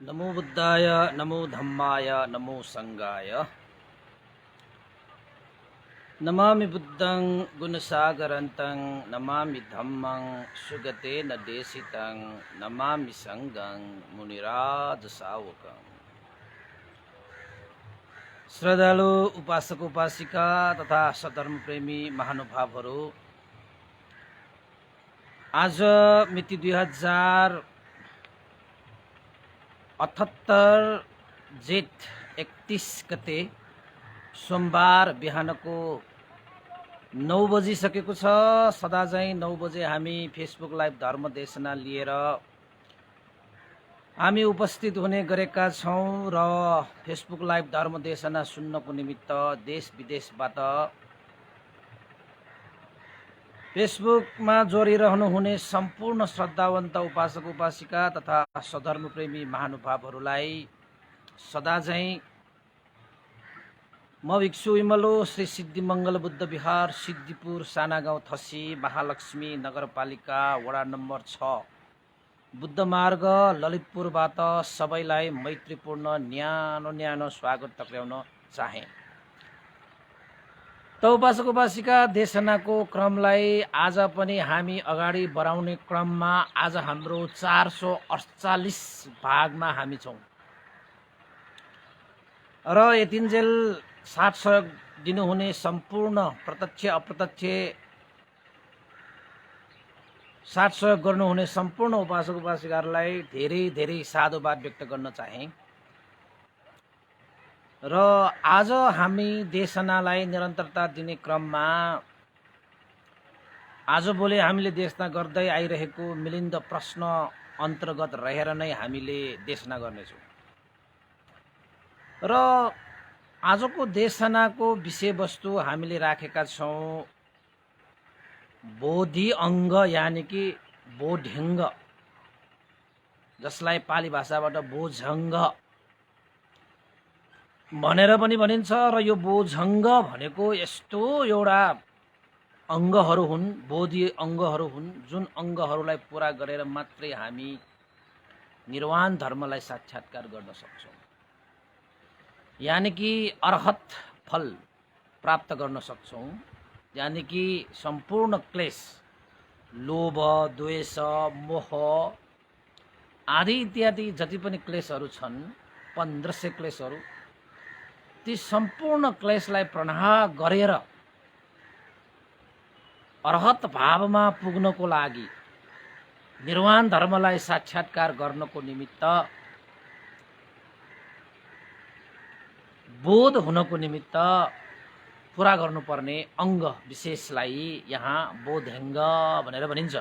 नमो बुद्धाय नमो धम्माय नमो संघाय। नमामि बुद्धं गुणसागरन्तं नमामि धम्मं सुगतेन देशितं नमामि संघं मुनिराज सावकं। श्रद्धालु उपासक उपासिका तथा सधर्म प्रेमी महानुभावहरू, आज मिति 2078 जेठ 31 गते सोमबार बिहानको 9 बजिसकेको छ। सदा चाहिँ 9 बजे हामी फेसबुक लाइभ धर्म देशना लिएर हामी उपस्थित हुने गरेका छौँ र फेसबुक लाइभ धर्म देशना सुन्नको निमित्त देश विदेशबाट फेसबुकमा जोडिरहनुहुने सम्पूर्ण श्रद्धावन्त उपासक उपासिका तथा सधर्मप्रेमी महानुभावहरूलाई सदा चाहिँ म भिक्षु इमलो श्री सिद्धिमङ्गल बुद्ध विहार सिद्धिपुर साना गाउँ थसी महालक्ष्मी नगरपालिका वडा नम्बर 6 बुद्ध मार्ग ललितपुरबाट सबैलाई मैत्रीपूर्ण न्यानो स्वागत टक्राउन चाहे। त उपासक उपासिका देशनाको क्रमलाई आज पनि हामी अगाडि बढाउने क्रममा आज हाम्रो 448 भागमा हामी छौँ र यतिन्जेल साथ सहयोग दिनुहुने सम्पूर्ण प्रत्यक्ष अप्रत्यक्ष साथ सहयोग गर्नुहुने सम्पूर्ण उपासक उपासिकाहरूलाई धेरै धेरै साधुवाद व्यक्त गर्न चाहे। र आज हामी देशनालाई निरन्तरता दिने क्रममा आजभोलि हामीले देशना गर्दै आइरहेको मिलिन्द प्रश्न अन्तर्गत रहेर नै हामीले देशना गर्नेछौँ। र आजको देशनाको विषयवस्तु हामीले राखेका छौँ बोधि अङ्ग यानि कि बोढ्यङ्ग, जसलाई पाली भाषाबाट बोझङ्ग भनेर पनि भनिन्छ। र यो बोझङ्ग भनेको यस्तो एउटा अङ्गहरू हुन्, बोधि अङ्गहरू हुन्, जुन अङ्गहरूलाई पुरा गरेर मात्रै हामी निर्वाण धर्मलाई साक्षात्कार गर्न सक्छौँ, यानि कि अर्हत फल प्राप्त गर्न सक्छौँ। यानि कि सम्पूर्ण क्लेश, लोभ द्वेष मोह आदि इत्यादि जति पनि क्लेशहरू छन्, 1500 क्लेशहरू, ती सम्पूर्ण क्लेशलाई प्रनाह गरेर अर्हत भावमा पुग्नको लागि, निर्वाण धर्मलाई साक्षात्कार गर्नको निमित्त, बोध हुनको निमित्त पुरा गर्नुपर्ने अङ्ग विशेषलाई यहाँ बोध्यङ्ग भनेर भनिन्छ।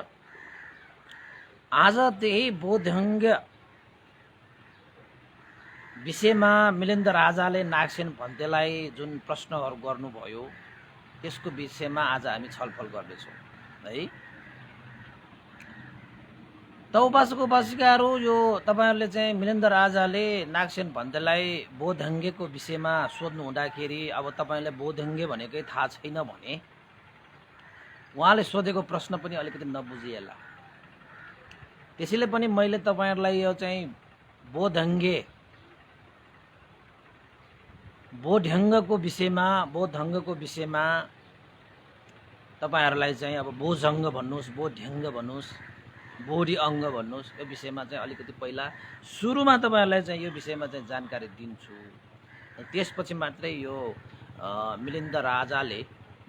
आज त्यही बोध्यङ्ग विषयमा मिलिन्द राजाले नागसेन भन्तेलाई जुन प्रश्नहरू गर्नुभयो त्यसको विषयमा आज हामी छलफल गर्नेछौँ है। त उपासक उपासिकाहरू, यो तपाईहरुले चाहिँ मिलिन्द राजाले नागसेन भन्तेलाई बोध्यङ्गको विषयमा सोध्नु हुँदाखेरि अब तपाईले बोध्यङ्ग भनेकै थाहा छैन भने उहाँले सोधेको प्रश्न पनि अलिकति नबुझिएला। त्यसैले पनि मैले तपाईहरुलाई यो चाहिँ बोध्यङ्गको विषयमा तपाईहरुलाई चाहिँ अब बोझङ्ग भन्नुस्, बोध्यङ्ग भन्नुस्, बोडी अङ्ग भन्नुस्, यो विषयमा चाहिँ अलिकति पहिला सुरुमा तपाईहरुलाई चाहिँ यो विषयमा चाहिँ जानकारी दिन्छु। त्यसपछि मात्रै यो मिलिन्द राजाले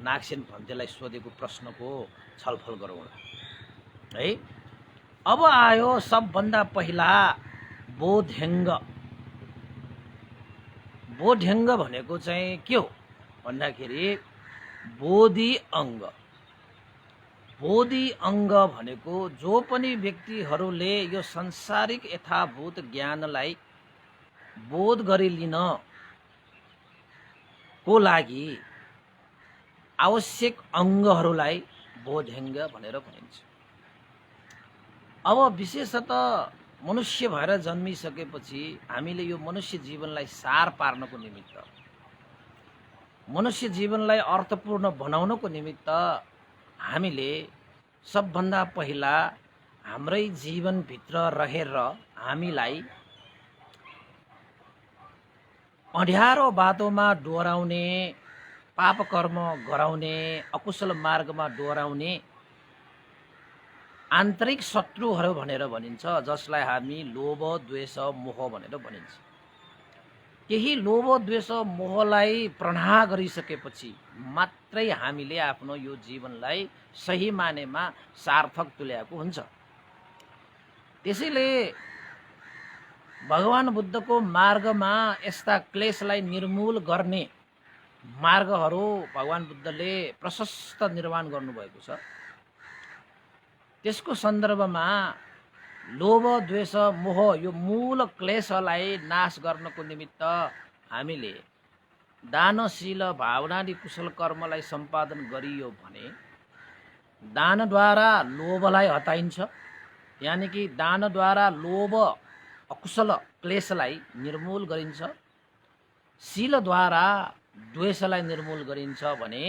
नागसेन भन्तेलाई सोधेको प्रश्नको छलफल गरौँ है। अब आयो सबभन्दा पहिला बोध्यङ्ग। बोध्यङ्ग भनेको चाहिँ के हो भन्दाखेरि बोधि अङ्ग। बोधि अङ्ग भनेको जो पनि व्यक्तिहरूले यो संसारिक यथाभूत ज्ञानलाई बोध गरिलिन को लागि आवश्यक अङ्गहरूलाई बोध्यङ्ग भनेर भनिन्छ। अब विशेषतः मनुष्य भएर जन्मिसकेपछि हामीले यो मनुष्य जीवनलाई सार पार्नको निमित्त, मनुष्य जीवनलाई अर्थपूर्ण बनाउनको निमित्त हामीले सबभन्दा पहिला हाम्रै जीवनभित्र रहेर हामीलाई अँध्यारो बाटोमा डोराउने, पाप कर्म गराउने, अकुशल मार्गमा डोराउने आन्तरिक शत्रुहरू भनेर भनिन्छ, जसलाई हामी लोभ, द्वेष, मोह भनेर भनिन्छ। केही लोभ, द्वेष, मोहलाई प्रहार गरिसकेपछि मात्रै हामीले आफ्नो यो जीवनलाई सही मानेमा सार्थक तुल्याएको हुन्छ। त्यसैले भगवान बुद्धको मार्गमा यस्ता क्लेशलाई निर्मूल गर्ने मार्गहरू भगवान बुद्धले प्रशस्त निर्माण गर्नुभएको छ। त्यसको सन्दर्भमा लोभ, द्वेष, मोह यो मूल क्लेशलाई नाश गर्नको निमित्त हामीले दानशील भावनादि कुशल कर्मलाई सम्पादन गरियो भने दानद्वारा लोभलाई हटाइन्छ, यानि कि दानद्वारा लोभ अकुशल क्लेशलाई निर्मूल गरिन्छ, शीलद्वारा द्वेषलाई निर्मूल गरिन्छ भने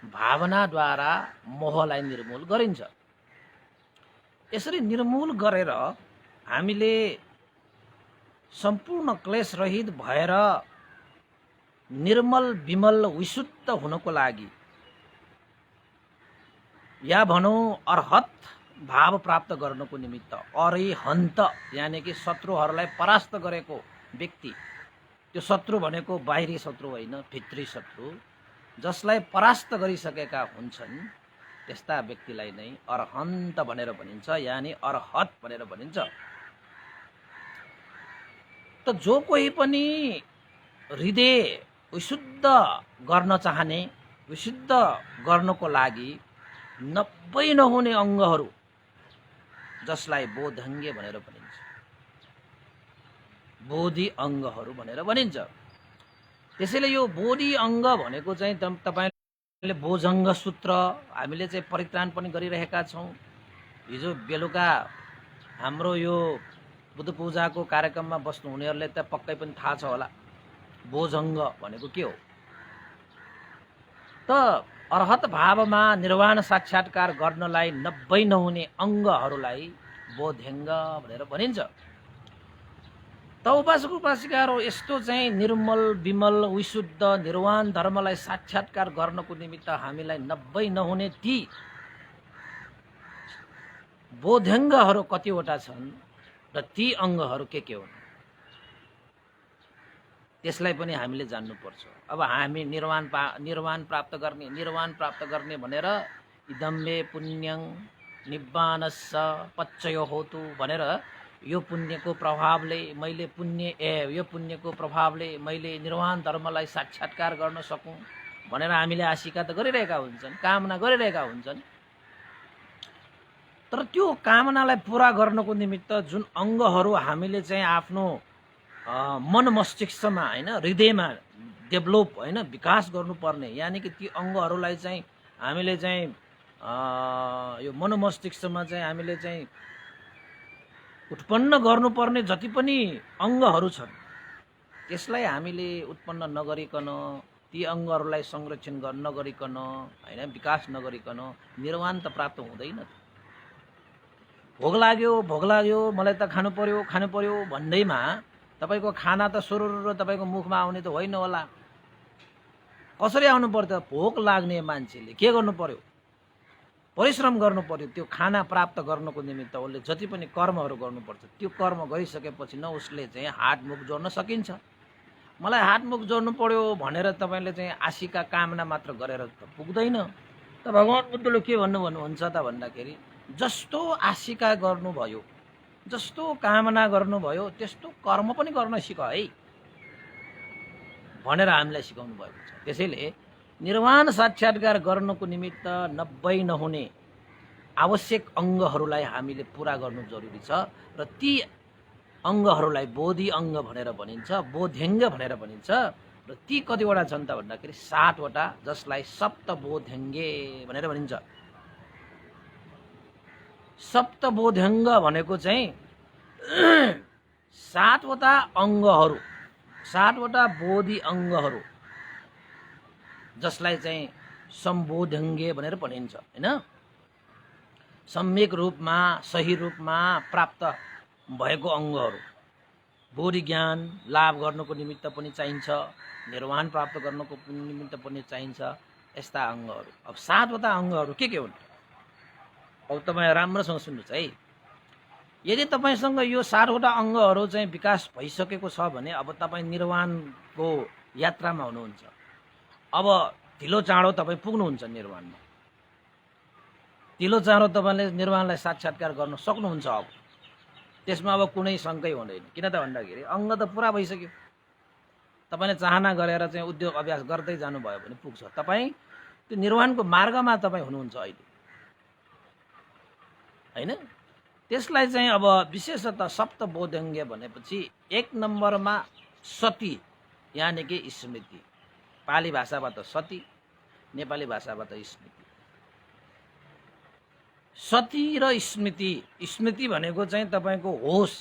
भावनाद्वारा मोहलाई निर्मूल गरिन्छ। यसरी निर्मूल गरेर हामीले सम्पूर्ण क्लेश रहित भएर निर्मल विमल विशुद्ध हुनको लागि या भनौँ अर्हत भाव प्राप्त गर्नको निमित्त अरिहन्त यानि कि शत्रुहरूलाई परास्त गरेको व्यक्ति, त्यो शत्रु भनेको बाहिरी शत्रु होइन, भित्री शत्रु, जसलाई परास्त गरिसकेका हुन्छन् त्यस्ता व्यक्तिलाई नै अरहन्त भनेर भनिन्छ, यानि अर्हत भनेर भनिन्छ। त जो कोही पनि हृदय विशुद्ध गर्न चाहने, विशुद्ध गर्नको लागि 90 नहुने अङ्गहरू, जसलाई बोधङ्गे भनेर भनिन्छ, बोधि अङ्गहरू भनेर भनिन्छ। त्यसैले यो बोधि अङ्ग भनेको चाहिँ तपाईले बोझङ्ग सूत्र हामीले चाहिँ परित्राण पनि गरिरहेका छौँ। हिजो बेलुका हाम्रो यो बुद्ध पूजाको कार्यक्रममा बस्नु हुनेहरूले त पक्कै पनि थाहा छ होला बोझङ्ग भनेको के हो। त अर्हत भावमा निर्वाण साक्षात्कार गर्नलाई 90 नहुने अङ्गहरूलाई बोध्यङ्ग भनेर भनिन्छ। त उपासक उपासिकाहरू यस्तो चाहिँ निर्मल विमल विशुद्ध निर्वाण धर्मलाई साक्षात्कार गर्नको निमित्त हामीलाई 90 नहुने ती बोध्यङ्गहरू कतिवटा छन् र ती अङ्गहरू के हुन् त्यसलाई पनि हामीले जान्नुपर्छ। अब हामी निर्वाण प्राप्त गर्ने भनेर इदम्बे पुण्यं निब्बानस्स पच्चयो होतु भनेर यो पुण्यको प्रभावले मैले निर्वाण धर्मलाई साक्षात्कार गर्न सकूँ भनेर हामीले आशिका त गरिरहेका हुन्छन्, कामना गरिरहेका हुन्छन्। तर त्यो कामनालाई पुरा गर्नको निमित्त जुन अङ्गहरू हामीले चाहिँ आफ्नो मन मस्तिष्कमा होइन, हृदयमा डेभलप होइन, विकास गर्नुपर्ने, यानि कि ती अङ्गहरूलाई चाहिँ हामीले चाहिँ यो मन मस्तिष्कमा चाहिँ हामीले चाहिँ उत्पन्न गर्नुपर्ने जति पनि अङ्गहरू छन् त्यसलाई हामीले उत्पन्न नगरिकन, ती अङ्गहरूलाई संरक्षण नगरिकन होइन, विकास नगरिकन निर्वाण त प्राप्त हुँदैन। भोक लाग्यो मलाई त खानु पर्यो भन्दैमा तपाईको खाना त सुरुरु तपाईको मुखमा आउने त होइन होला। कसरी आउनु पर्छ? भोक लाग्ने मान्छेले के गर्नु पर्यो? परिश्रम गर्नु पर्यो। त्यो खाना प्राप्त गर्नको निमित्त उसले जति पनि कर्महरू गर्नुपर्छ, त्यो कर्म गरिसकेपछि न उसले चाहिँ हात मुख जोड्न सकिन्छ। मलाई हात मुख जोड्नु पर्यो भनेर तपाईले चाहिँ आशिका कामना मात्र गरेर त पुग्दैन। त भगवान बुद्धले के भन्नुहुन्छ त भन्दाखेरि जस्तो आशिका गर्नुभयो, जस्तो कामना गर्नुभयो त्यस्तो कर्म पनि गर्न सिक है भनेर हामीलाई सिकाउनु भएको छ। त्यसैले निर्वाण साक्षात्कार गर्नको निमित्त 90 नहुने आवश्यक अङ्गहरूलाई हामीले पुरा गर्नु जरुरी छ र ती अङ्गहरूलाई बोधि अङ्ग भनेर भनिन्छ, बोध्यङ्ग भनेर भनिन्छ। र ती कतिवटा छन् त भन्दाखेरि 7 वटा, जसलाई सप्तबोध्यङ्गे भनेर भनिन्छ। सप्तबोध्यङ्ग भनेको चाहिँ 7 वटा अङ्गहरू, 7 वटा बोधि अङ्गहरू, जसलाई चाहिँ सम्बोध्यङ्गे भनेर भनिन्छ हैन। सम्यक रूपमा सही रूपमा प्राप्त भएको अङ्गहरू बोधी ज्ञान लाभ गर्नको निमित्त पनि चाहिन्छ, निर्वाण प्राप्त गर्नको निमित्त पनि चाहिन्छ यस्ता अङ्गहरू। अब 7वटा अङ्गहरू के हुन्? अब तपाईँ राम्रोसँग सुन्नुहोस् है। यदि तपाईँसँग यो 7वटा अङ्गहरू चाहिँ विकास भइसकेको छ भने अब तपाईँ निर्वाणको यात्रामा हुनुहुन्छ। अब ढिलो चाँडो तपाईँ पुग्नुहुन्छ निर्वाणमा, ढिलो चाँडो तपाईँले निर्वाणलाई साक्षात्कार गर्न सक्नुहुन्छ। अब त्यसमा अब कुनै शङ्कै हुँदैन। किन त भन्दाखेरि अङ्ग त पुरा भइसक्यो। तपाईँले चाहना गरेर चाहिँ उद्योग अभ्यास गर्दै जानुभयो भने पुग्छ। तपाईँ त्यो निर्वाणको मार्गमा तपाईँ हुनुहुन्छ अहिले, होइन? त्यसलाई चाहिँ अब विशेषतः सप्तबोधङ्ग भनेपछि 1 नम्बरमा सती यानि कि स्मृति। पाली भाषाबाट सती, नेपाली भाषाबाट स्मृति। सती र स्मृति। स्मृति भनेको चाहिँ तपाईँको होस,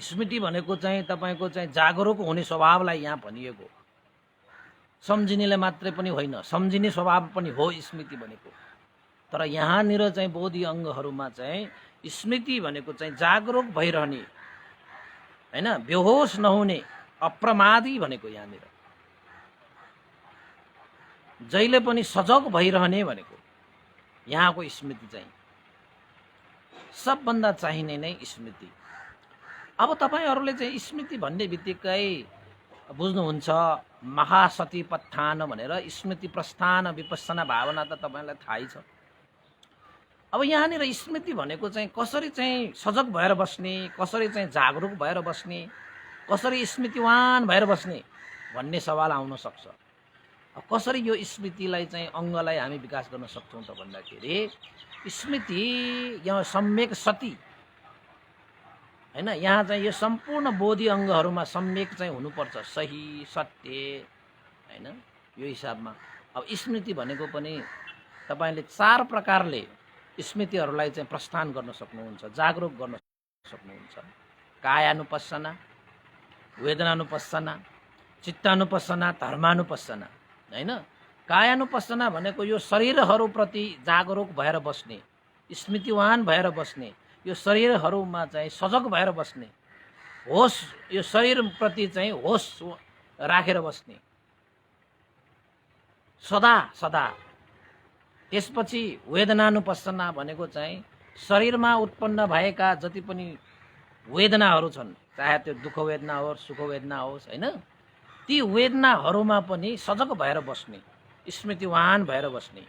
स्मृति भनेको चाहिँ तपाईँको चाहिँ जागरुक हुने स्वभावलाई यहाँ भनिएको। सम्झिनेले मात्रै पनि होइन, सम्झिने स्वभाव पनि हो स्मृति भनेको। तर यहाँनिर चाहिँ बोधी अङ्गहरूमा चाहिँ स्मृति भनेको चाहिँ जागरुक भइरहने, होइन, बेहोस नहुने, अप्रमादी भनेको। यहाँनिर जहिले पनि सजग भइरहने भनेको यहाँको स्मृति चाहिँ सबभन्दा चाहिने नै स्मृति। अब तपाईँहरूले चाहिँ स्मृति भन्ने बित्तिकै बुझ्नुहुन्छ महासतीपत्थान भनेर। स्मृति प्रस्थान विपස්සना भावना त तपाईँलाई थाहै छ। अब यहाँनिर स्मृति भनेको चाहिँ कसरी चाहिँ सजग भएर बस्ने, कसरी चाहिँ जागरुक भएर बस्ने, कसरी स्मृतिवान भएर बस्ने भन्ने सवाल आउन सक्छ। कसरी यो स्मृतिलाई चाहिँ अङ्गलाई हामी विकास गर्न सक्छौँ त भन्दाखेरि स्मृति यहाँ सम्यक सती, होइन, यहाँ चाहिँ यो सम्पूर्ण बोधी अङ्गहरूमा सम्यक चाहिँ हुनुपर्छ, सही सत्य, होइन, यो हिसाबमा। अब स्मृति भनेको पनि तपाईँले 4 प्रकारले स्मृतिहरूलाई चाहिँ प्रस्थान गर्न सक्नुहुन्छ, जागरुक गर्न सक्नुहुन्छ। कायानुपස්සना, वेदनानुपස්සना, चित्तानुपස්සना, धर्मानुपස්සना, होइन। कायानुपස්සना भनेको यो शरीरहरूप्रति जागरुक भएर बस्ने, स्मृतिवान भएर बस्ने, यो शरीरहरूमा चाहिँ सजग भएर बस्ने, होस, यो शरीरप्रति चाहिँ होस राखेर बस्ने सदा सदा। त्यसपछि वेदनानुपස්සना भनेको चाहिँ शरीरमा उत्पन्न भएका जति पनि वेदनाहरू छन्, चाहे त्यो दुःख वेदना होस्, सुख वेदना होस्, होइन, ती वेदनाहरूमा पनि सजग भएर बस्ने, स्मृतिवान भएर बस्ने,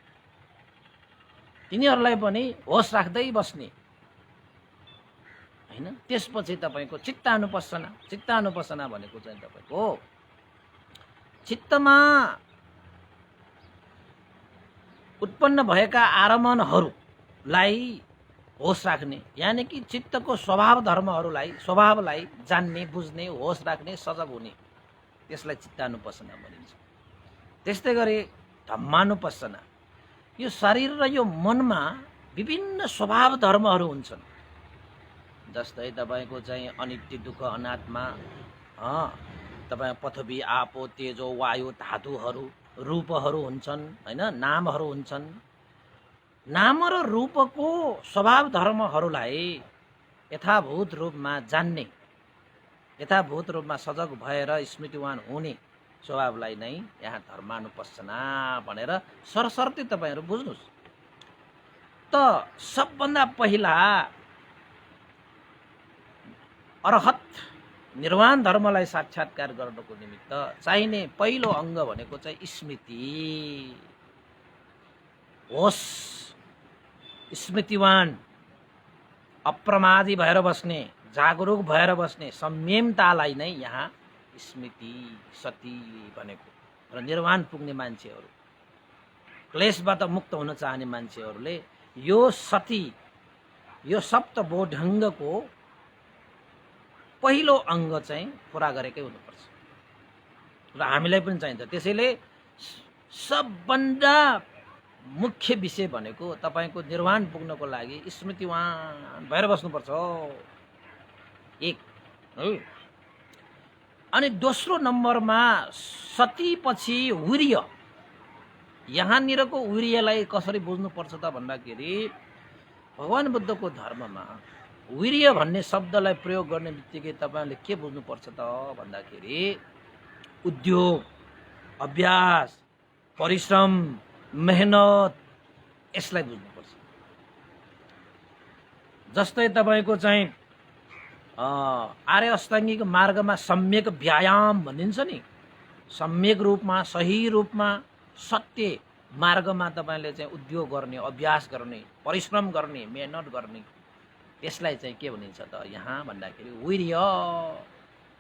तिनीहरूलाई पनि होस राख्दै बस्ने, होइन। त्यसपछि तपाईँको चित्तानुपස්සना। चित्तानुपස්සना भनेको चाहिँ तपाईँको चित्तमा उत्पन्न भएका आरमणहरूलाई होस राख्ने, यानि कि चित्तको स्वभाव धर्महरूलाई, स्वभावलाई जान्ने, बुझ्ने, होस राख्ने, सजग हुने, त्यसलाई चित्तानुपස්සना भनिन्छ। त्यस्तै गरी धम्मानुपස්සना। यो शरीर र यो मनमा विभिन्न स्वभाव धर्महरू हुन्छन्। जस्तै तपाईँको चाहिँ अनित्य, दुःख, अनात्मा, तपाईँ पृथ्वी, आपो, तेजो, वायु, धातुहरू, रूपहरू हुन्छन्, होइन, नामहरू हुन्छन्। नाम र रूपको स्वभाव धर्महरूलाई यथाभूत रूपमा जान्ने, यथाभूत रूपमा सजग भएर स्मृतिवान हुने स्वभावलाई नै यहाँ धर्मानुपස්සना भनेर सरसर्ती तपाईँहरू बुझ्नुहोस्। त सबभन्दा पहिला अरहत निर्वाण धर्मलाई साक्षात्कार गर्नको निमित्त चाहिने पहिलो अङ्ग भनेको चाहिँ स्मृति, होस, स्मृतिवान, अप्रमादी भएर बस्ने, जागरुक भएर बस्ने संयमतालाई नै यहाँ स्मृति सती भनेको। र निर्वाण पुग्ने मान्छेहरू, क्लेशबाट मुक्त हुन चाहने मान्छेहरूले यो सती, यो सप्तबोधङ्गको पहिलो अङ्ग चाहिँ पुरा गरेकै हुनुपर्छ र हामीलाई पनि चाहिन्छ। त्यसैले सबभन्दा मुख्य विषय भनेको तपाईँको निर्वाण पुग्नको लागि स्मृतिवान भएर बस्नुपर्छ, एक है। अनि दोस्रो नम्बरमा सतीपछि वीर्य। यहाँनिरको वीर्यलाई कसरी बुझ्नुपर्छ त भन्दाखेरि भगवान बुद्धको धर्ममा वीर्य भन्ने शब्दलाई प्रयोग गर्ने बित्तिकै तपाईँले के बुझ्नुपर्छ त भन्दाखेरि उद्योग, अभ्यास, परिश्रम, मेहनत, यसलाई बुझ्नुपर्छ। जस्तै तपाईँको चाहिँ आर्य अष्टाङ्गिक मार्गमा सम्यक व्यायाम भनिन्छ नि, सम्यक रूपमा, सही रूपमा, सत्य मार्गमा तपाईँले चाहिँ उद्योग गर्ने, अभ्यास गर्ने, परिश्रम गर्ने, मेहनत गर्ने, त्यसलाई चाहिँ के भनिन्छ त यहाँ भन्दाखेरि वीर्य।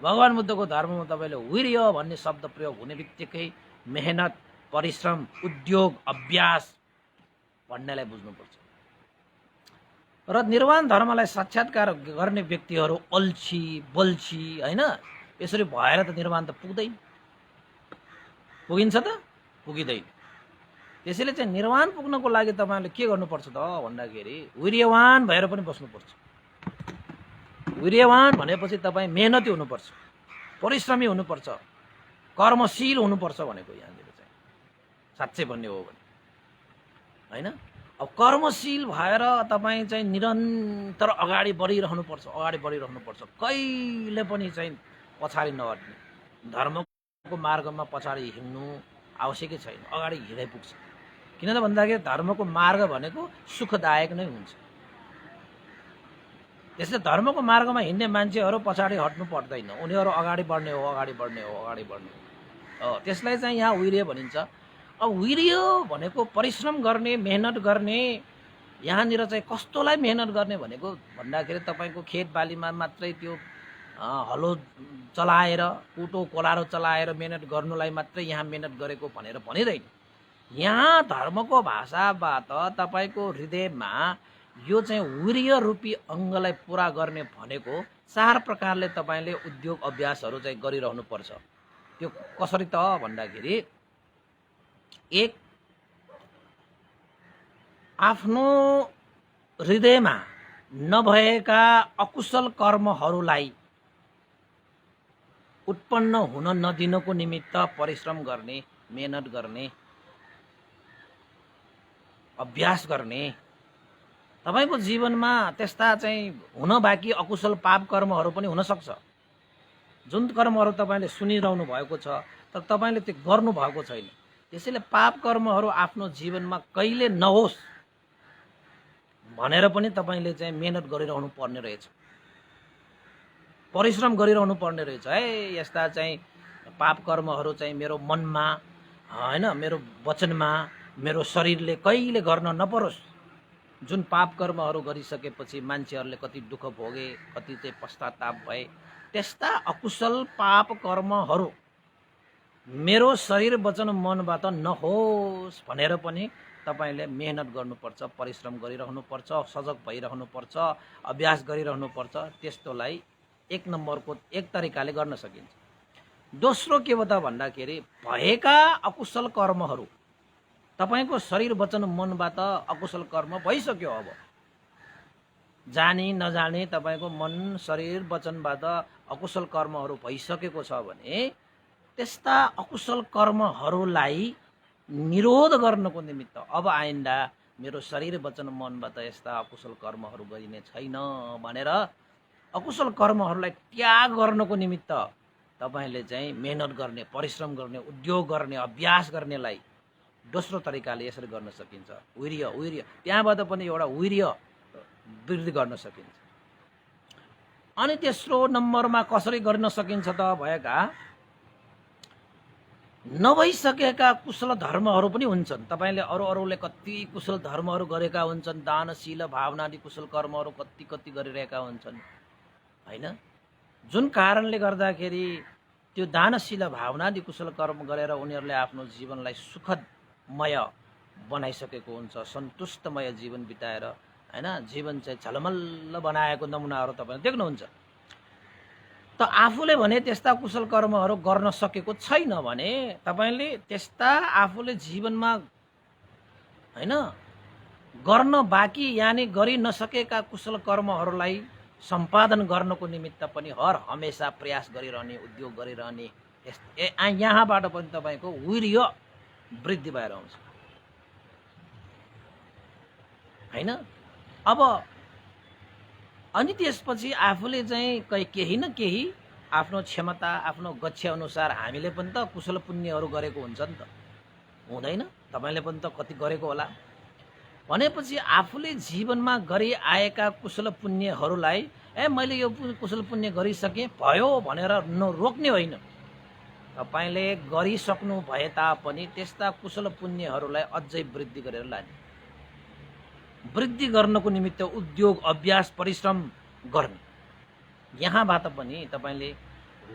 भगवान बुद्धको धर्ममा तपाईँले वीर्य भन्ने शब्द प्रयोग हुने बित्तिकै मेहनत, परिश्रम, उद्योग, अभ्यास भन्नेलाई बुझ्नुपर्छ। र निर्वाण धर्मलाई साक्षात्कार गर्ने व्यक्तिहरू अल्छी, बल्छी, होइन, यसरी भएर त निर्वाण त पुग्दैन, पुगिन्छ त पुगिँदैन। त्यसैले चाहिँ निर्वाण पुग्नको लागि तपाईँले के गर्नुपर्छ त भन्दाखेरि वीर्यवान भएर पनि बस्नुपर्छ। वीर्यवान भनेपछि तपाईँ मेहनती हुनुपर्छ, परिश्रमी हुनुपर्छ, कर्मशील हुनुपर्छ भनेको यहाँनिर चाहिँ साँच्चै भन्ने हो भने, होइन। अब कर्मशील भएर तपाईँ चाहिँ निरन्तर अगाडि बढिरहनुपर्छ, अगाडि बढिरहनुपर्छ, कहिले पनि चाहिँ पछाडि नहट्ने। धर्मको मार्गमा पछाडि हिँड्नु आवश्यकै छैन, अगाडि हिँड्दै पुग्छ। किन त भन्दाखेरि धर्मको मार्ग भनेको सुखदायक नै हुन्छ। त्यसले धर्मको मार्गमा हिँड्ने मान्छेहरू पछाडि हट्नु पर्दैन, उनीहरू अगाडि बढ्ने हो, अगाडि बढ्ने हो, अगाडि बढ्ने हो। त्यसलाई चाहिँ यहाँ वीर्य भनिन्छ। अब वीर्य भनेको परिश्रम गर्ने, मेहनत गर्ने। यहाँनिर चाहिँ कस्तोलाई मेहनत गर्ने भनेको भन्दाखेरि तपाईँको खेतबालीमा मात्रै त्यो हलो चलाएर, कुटो कोलारो चलाएर मेहनत गर्नुलाई मात्रै यहाँ मेहनत गरेको भनेर भनिँदैन। यहाँ धर्मको भाषाबाट तपाईँको हृदयमा यो चाहिँ वीर्य रूपी अङ्गलाई पुरा गर्ने भनेको 4 प्रकारले तपाईँले उद्योग अभ्यासहरू चाहिँ गरिरहनु पर्छ। त्यो कसरी त भन्दाखेरि 1, आफ्नो हृदयमा नभएका अकुशल कर्महरूलाई उत्पन्न हुन नदिनको निमित्त परिश्रम गर्ने, मेहनत गर्ने, अभ्यास गर्ने। तपाईको जीवनमा त्यस्ता चाहिँ हुन बाँकी अकुशल पाप कर्महरू पनि हुन सक्छ, जुन कर्महरू तपाईले सुनिरहनु भएको छ तर तपाईले त्यो गर्नु भएको छैन। त्यसैले पाप कर्महरू आफ्नो जीवनमा कहिले नहोस् भनेर पनि तपाईले चाहिँ मेहनत गरिरहनु पर्ने रहेछ, परिश्रम गरिरहनु पर्ने रहेछ। है यस्ता चाहिँ पाप कर्महरू चाहिँ मेरो मनमा, हैन, मेरो वचनमा, मेरो शरीरले कहिले गर्न नपरोस्। जुन पाप कर्महरू गरिसकेपछि मान्छेहरूले कति दुःख भोगे, कति चाहिँ पश्चाताप भए, त्यस्ता अकुशल पाप कर्महरू मेरो शरीर वचन मनबाट नहोस् भनेर पनि तपाईले मेहनत गर्नुपर्छ, परिश्रम गरिरहनुपर्छ, सजग भइरहनुपर्छ, अभ्यास गरिरहनुपर्छ। त्यस्तोलाई 1 नम्बरको एक तरिकाले गर्न सकिन्छ। दोस्रो के हो त भन्दाखेरि भएका अकुशल कर्महरू, तपाईको शरीर वचन मनबाट अकुशल कर्म भइसक्यो, अब जानी नजानी तपाईको मन शरीर वचनबाट अकुशल कर्महरू भइसकेको छ भने त्यस्ता अकुशल कर्महरूलाई निरोध गर्नको निमित्त अब आइन्दा मेरो शरीर वचन मनबाट यस्ता अकुशल कर्महरू गरिने छैन भनेर अकुशल कर्महरूलाई त्याग गर्नको निमित्त तपाईले चाहिँ मेहनत गर्ने, परिश्रम गर्ने, उद्योग गर्ने, अभ्यास गर्नेलाई दोस्रो तरिकाले यसरी गर्न सकिन्छ। वीर्य त्यहाँबाट पनि एउटा वीर्य वृद्धि गर्न सकिन्छ। अनि तेस्रो नम्बरमा कसरी गर्न सकिन्छ त भएका नभइसकेका कुशल धर्महरू पनि हुन्छन्। तपाईले अरूले कति कुशल धर्महरू गरेका हुन्छन्, दानशील भावनादि कुशल कर्महरू कति गरिरहेका हुन्छन्, हैन। जुन कारणले गर्दाखेरि त्यो दानशील भावनादि कुशल कर्म गरेर उनीहरूले आफ्नो जीवनलाई सुखदमय बनाइसकेको हुन्छ, सन्तुष्टमय जीवन बिताएर, हैन, जीवन चाहिँ झलमल्ल बनाएको नमुनाहरू तपाईले देख्नुहुन्छ। त आफूले भने त्यस्ता कुशल कर्महरू गर्न सकेको छैन भने तपाईले त्यस्ता आफूले जीवनमा, हैन, गर्न बाँकी यानी गरि नसकेका कुशल कर्महरूलाई सम्पादन गर्नको निमित्त पनि हर हमेशा प्रयास गरिरहने, उद्योग गरिरहने। यहाँबाट पनि तपाईको वीर्य वृद्धि भएर आउँछ, हैन। अब अनि त्यसपछि आफूले चाहिँ केही न केही आफ्नो क्षमता आफ्नो गच्छ अनुसार हामीले पनि त कुशल पुण्यहरू गरेको हुन्छ नि त, हुँदैन? तपाईँले पनि त कति गरेको होला। भनेपछि आफूले जीवनमा गरी आएका कुशल पुण्यहरूलाई मैले यो कुशल पुण्य गरिसकेँ भयो भनेर रोक्ने होइन। तपाईँले गरिसक्नु भए तापनि त्यस्ता कुशल पुण्यहरूलाई अझै वृद्धि गरेर लाने, वृद्धि गर्नको निमित्त उद्योग अभ्यास परिश्रम गर्ने। यहाँबाट पनि तपाईँले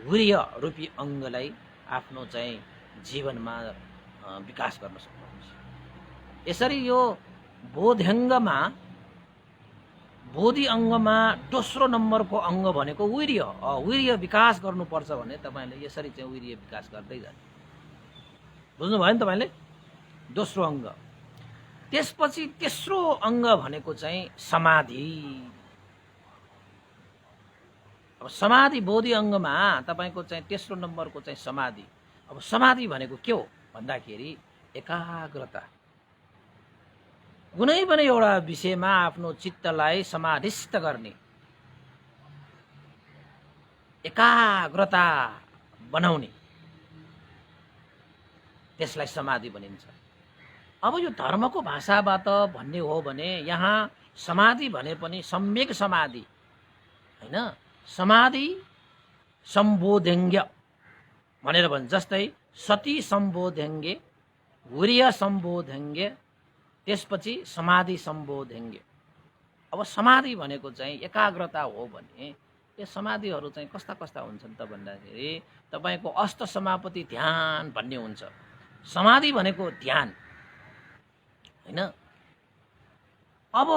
वीर्य रूपी अङ्गलाई आफ्नो चाहिँ जीवनमा विकास गर्न सक्नुहुन्छ। यसरी यो बोध्यङ्गमा बोधि अङ्गमा दोस्रो नम्बरको अङ्ग भनेको वीर्य। वीर्य विकास गर्नुपर्छ भने तपाईँले यसरी चाहिँ वीर्य विकास गर्दै जाने। बुझ्नुभयो नि तपाईँले? दोस्रो अङ्ग। त्यसपछि तेस्रो अङ्ग भनेको चाहिँ समाधि। अब समाधि बोधि अङ्गमा तपाईँको चाहिँ तेस्रो नम्बरको चाहिँ समाधि। अब समाधि भनेको के हो भन्दाखेरि एकाग्रता। कुनै पनि एउटा विषयमा आफ्नो चित्तलाई समाधिस्थ गर्ने, एकाग्रता बनाउने, त्यसलाई समाधि भनिन्छ। अब यो धर्मको भाषाबाट भन्ने हो भने यहाँ समाधि भने पनि सम्यक समाधि होइन, समाधि सम्बोध्यङ्ग्य भनेर भन्छ। जस्तै सती सम्बोध्यङ्गे, वीर्य सम्बोध्यङ्गे, त्यसपछि समाधि सम्बोध्यङ्गे। अब समाधि भनेको चाहिँ एकाग्रता हो भने यो समाधिहरू चाहिँ कस्ता कस्ता हुन्छन् त भन्दाखेरि तपाईँको अष्ट समापति ध्यान भन्ने हुन्छ। समाधि भनेको ध्यान होइन। अब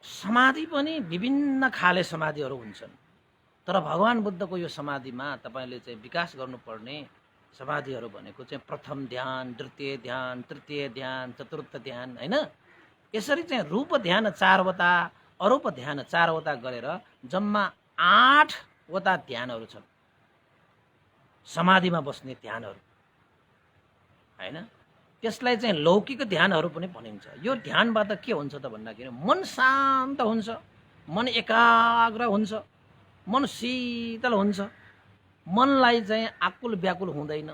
समाधि पनि विभिन्न खाले समाधिहरू हुन्छन्, तर भगवान बुद्धको यो समाधिमा तपाईँले चाहिँ विकास गर्नुपर्ने समाधिहरू भनेको चाहिँ प्रथम ध्यान, द्वितीय ध्यान, तृतीय ध्यान, चतुर्थ ध्यान होइन। यसरी चाहिँ रूप ध्यान 4वटा, अरूप ध्यान 4वटा गरेर जम्मा 8वटा ध्यानहरू छन् समाधिमा बस्ने ध्यानहरू होइन। त्यसलाई चाहिँ लौकिक ध्यानहरू पनि भनिन्छ। यो ध्यानबाट के हुन्छ त भन्दाखेरि मन शान्त हुन्छ, मन एकाग्र हुन्छ, मन शीतल हुन्छ, मनलाई चाहिँ आकुल व्याकुल हुँदैन,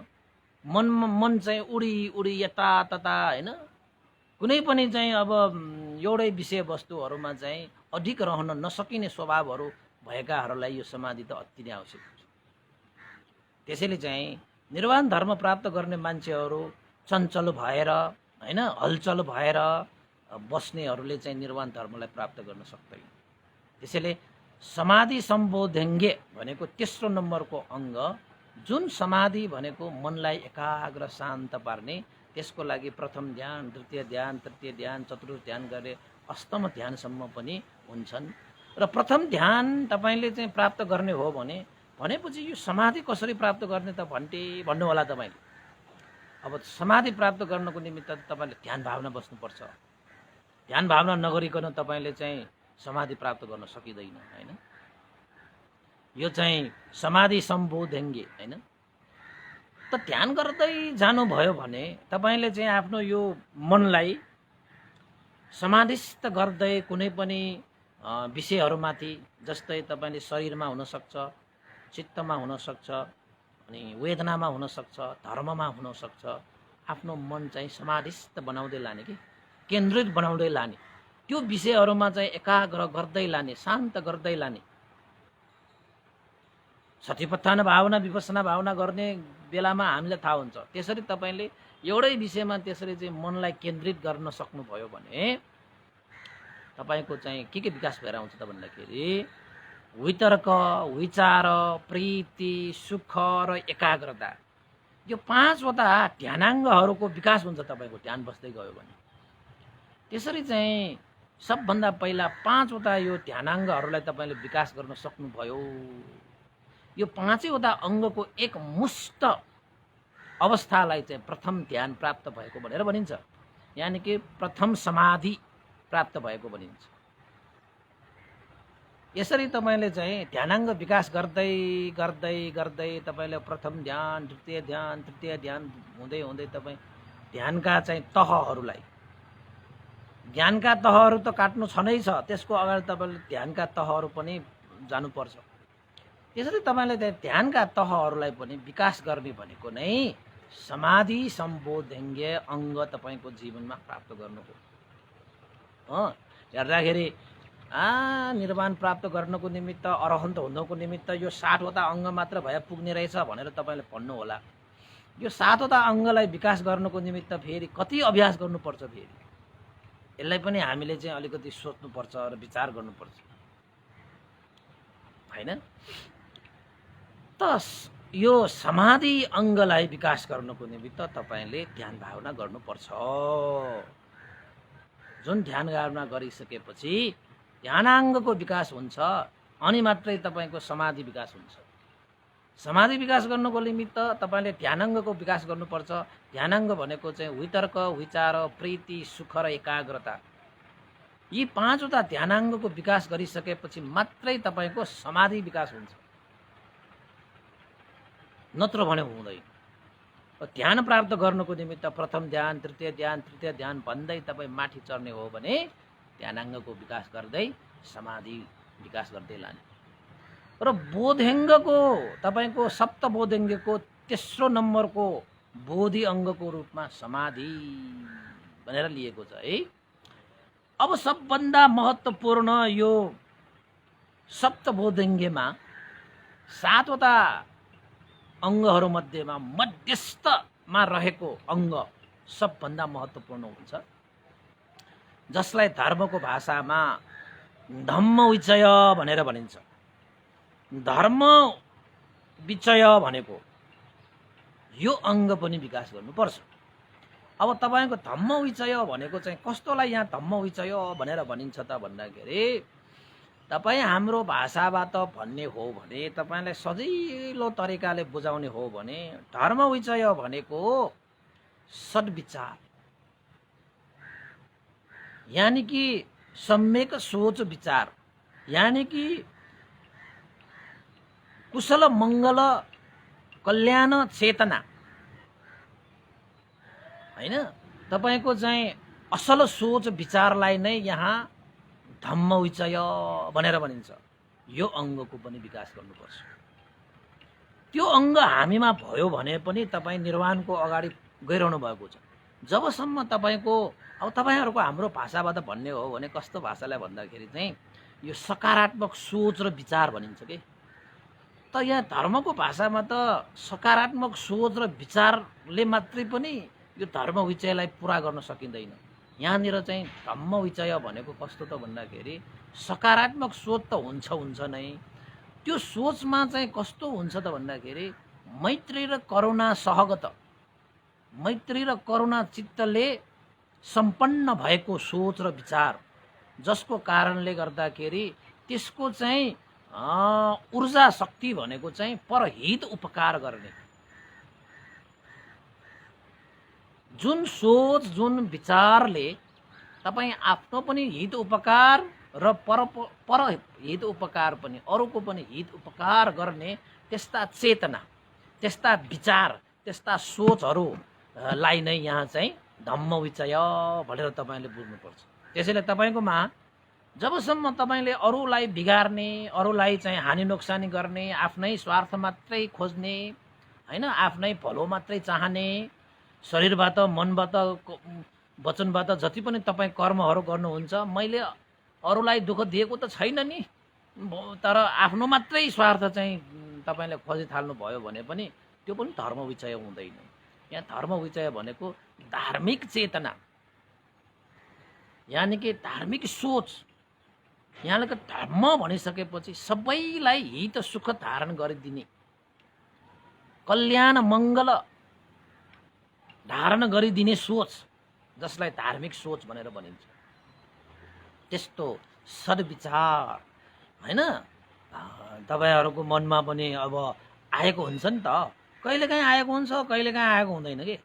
मन चाहिँ उडी उडी यतातता होइन। कुनै पनि चाहिँ अब एउटै विषयवस्तुहरूमा चाहिँ अधिक रहन नसकिने स्वभावहरू भएकाहरूलाई यो समाधि त अति नै आवश्यक हुन्छ। त्यसैले चाहिँ निर्वाण धर्म प्राप्त गर्ने मान्छेहरू चञ्चल भएर होइन, हलचल भएर बस्नेहरूले चाहिँ निर्वाण धर्मलाई प्राप्त गर्न सक्दैन। त्यसैले समाधि सम्बोध्यङ्गे भनेको तेस्रो नम्बरको अङ्ग, जुन समाधि भनेको मनलाई एकाग्र शान्त पार्ने, त्यसको लागि प्रथम ध्यान, द्वितीय ध्यान, तृतीय ध्यान, चतुर्थ ध्यान गरे अष्टम ध्यानसम्म पनि हुन्छन्। र प्रथम ध्यान तपाईँले चाहिँ प्राप्त गर्ने हो भनेपछि यो समाधि कसरी प्राप्त गर्ने त भन्नु होला तपाईँले। अब समाधि प्राप्त गर्नको निमित्त तपाईँले ध्यान भावना बस्नुपर्छ। ध्यान भावना नगरिकन तपाईँले चाहिँ समाधि प्राप्त गर्न सकिँदैन होइन। यो चाहिँ समाधि सम्बोध्यङ्गे होइन। त ध्यान गर्दै जानुभयो भने तपाईँले चाहिँ आफ्नो यो मनलाई समाधिस्थ गर्दै कुनै पनि विषयहरूमाथि, जस्तै तपाईँले शरीरमा हुनसक्छ, चित्तमा हुनसक्छ, अनि वेदनामा हुनसक्छ, धर्ममा हुनसक्छ, आफ्नो मन चाहिँ समाधिस्थ बनाउँदै लाने, कि केन्द्रित बनाउँदै लाने, त्यो विषयहरूमा चाहिँ एकाग्र गर्दै लाने, शान्त गर्दै लाने। सतिपत्थान भावना विपස්සना भावना गर्ने बेलामा हामीलाई थाहा हुन्छ। त्यसरी तपाईँले एउटै विषयमा त्यसरी चाहिँ मनलाई केन्द्रित गर्न सक्नुभयो भने तपाईँको चाहिँ के विकास भएर आउँछ त भन्दाखेरि वितर्क, विचार, प्रीति, सुख र एकाग्रता, यो 5वटा ध्यानाङ्गहरूको विकास हुन्छ तपाईँको ध्यान बस्दै गयो भने। त्यसरी चाहिँ सबभन्दा पहिला 5वटा यो ध्यानाङ्गहरूलाई तपाईँले विकास गर्न सक्नुभयो। यो 5वटा अङ्गको एक मुष्ट अवस्थालाई चाहिँ प्रथम ध्यान प्राप्त भएको भनेर भनिन्छ, यानि कि प्रथम समाधि प्राप्त भएको भनिन्छ। यसरी तपाईँले चाहिँ ध्यानाङ्ग विकास गर्दै गर्दै गर्दै तपाईँले प्रथम ध्यान, द्वितीय ध्यान, तृतीय ध्यान हुँदै हुँदै तपाईँ ध्यानका चाहिँ तहहरूलाई ज्ञानका तहहरू त काट्नु छँदै छ, त्यसको अगाडि तपाईँले ध्यानका तहहरू पनि जानुपर्छ। त्यसरी तपाईँले ध्यानका तहहरूलाई पनि विकास गर्ने भनेको नै समाधि सम्बोधङ्ग्य अङ्ग तपाईँको जीवनमा प्राप्त गर्नु हो। हेर्दाखेरि निर्वाण प्राप्त गर्नको निमित्त, अरहन्त हुनको निमित्त यो 60वटा अङ्ग मात्र भए पुग्ने रहेछ भनेर तपाईँले भन्नु होला। यो 7वटा अङ्गलाई विकास गर्नको निमित्त फेरि कति अभ्यास गर्नुपर्छ, फेरि यसलाई पनि हामीले चाहिँ अलिकति सोच्नुपर्छ र विचार गर्नुपर्छ हैन। त यो समाधि अङ्गलाई विकास गर्नको निमित्त तपाईँले ध्यान भावना गर्नुपर्छ। जुन ध्यान भावना गरिसकेपछि ध्यानाङ्गको विकास हुन्छ, अनि मात्रै तपाईँको समाधि विकास हुन्छ। समाधि विकास गर्नको निमित्त तपाईँले ध्यानाङ्गको विकास गर्नुपर्छ। ध्यानाङ्ग भनेको चाहिँ वितर्क, विचार, प्रीति, सुख र एकाग्रता। यी 5वटा ध्यानाङ्गको विकास गरिसकेपछि मात्रै तपाईँको समाधि विकास हुन्छ, नत्र भने हुँदैन। ध्यान प्राप्त गर्नको निमित्त प्रथम ध्यान, तृतीय ध्यान भन्दै तपाईँ माथि चढ्ने हो भने ध्यानाङ्गको विकास गर्दै समाधि विकास गर्दै लाने र बोधेङ्गको तपाईँको सप्तबोधेङ्गको तेस्रो नम्बरको बोधि अङ्गको रूपमा समाधि भनेर लिएको छ है। अब सबभन्दा महत्त्वपूर्ण यो सप्तबोधेङ्गमा 7वटा अङ्गहरू मध्येमा मध्यस्थमा रहेको अङ्ग सबभन्दा महत्त्वपूर्ण हुन्छ, जसलाई धर्मको भाषामा धम्म विचय भनेर भनिन्छ। धर्म विचय भनेको यो अङ्ग पनि विकास गर्नुपर्छ। अब तपाईँको धम्म विचय भनेको चाहिँ कस्तोलाई यहाँ धम्म विचय भनेर भनिन्छ त भन्दाखेरि, तपाईँ हाम्रो भाषाबाट भन्ने हो भने, तपाईँलाई सजिलो तरिकाले बुझाउने हो भने, धर्म विचय भनेको सद्विचार, यानी कि सम्यक सोच विचार, यानी कि कुशल मङ्गल कल्याण चेतना हैन। तपाईको चाहिँ असल सोच विचारलाई नै यहाँ धम्म विचय भनेर भनिन्छ। यो अङ्गको पनि विकास गर्नुपर्छ। त्यो अङ्ग हामीमा भयो भने पनि तपाईँ निर्वाणको अगाडि गइरहनु भएको छ। जबसम्म तपाईको, अब तपाईहरुको हाम्रो भाषाबाट भन्ने हो भने कस्तो भाषालाई भन्दाखेरि चाहिँ यो सकारात्मक सोच र विचार भनिन्छ के। त यहाँ धर्मको भाषामा त सकारात्मक सोच र विचारले मात्रै पनि यो धर्म विचयलाई पूरा गर्न सकिँदैन। यहाँनिर चाहिँ धम्म विचय भनेको कस्तो त भन्दाखेरि सकारात्मक सोच त हुन्छ नै, त्यो सोचमा चाहिँ कस्तो हुन्छ त भन्दाखेरि मैत्री र करुणा सहगत, मैत्री र करुणा चित्तले सम्पन्न भएको सोच र विचार, जसको कारणले गर्दाखेरि त्यसको चाहिँ ऊर्जा शक्ति भनेको चाहिँ परहित उपकार गर्ने, जुन सोच जुन विचारले तपाईँ आफ्नो पनि हित उपकार र परहित उपकार पनि, अरूको पनि हित उपकार गर्ने त्यस्ता चेतना, त्यस्ता विचार, त्यस्ता सोचहरूलाई नै यहाँ चाहिँ धम्म विचय भनेर तपाईँले बुझ्नुपर्छ। त्यसैले तपाईँकोमा जबसम्म तपाईँले अरूलाई बिगार्ने, अरूलाई चाहिँ हानि नोक्सानी गर्ने, आफ्नै स्वार्थ मात्रै खोज्ने हैन, आफ्नै भलो मात्रै चाहने, शरीरबाट मनबाट वचनबाट जति पनि तपाईँ कर्महरू गर्नुहुन्छ, मैले अरूलाई दुःख दिएको त छैन नि, तर आफ्नो मात्रै स्वार्थ चाहिँ तपाईँले खोजी थाल्नु भयो भने पनि त्यो पनि धर्म विचय हुँदैन। यहाँ धर्म विचय भनेको धार्मिक चेतना, यानी कि धार्मिक सोच। यहाँले धर्म भनिसकेपछि सबैलाई हित सुख धारण गरिदिने, कल्याण मङ्गल धारण गरिदिने सोच, जसलाई धार्मिक सोच भनेर भनिन्छ। त्यस्तो सद्विचार हैन तपाईहरुको मनमा पनि अब आएको हुन्छ नि त, कहिलेकाहीँ आएको हुन्छ, कहिलेकाहीँ आएको हुँदैन के।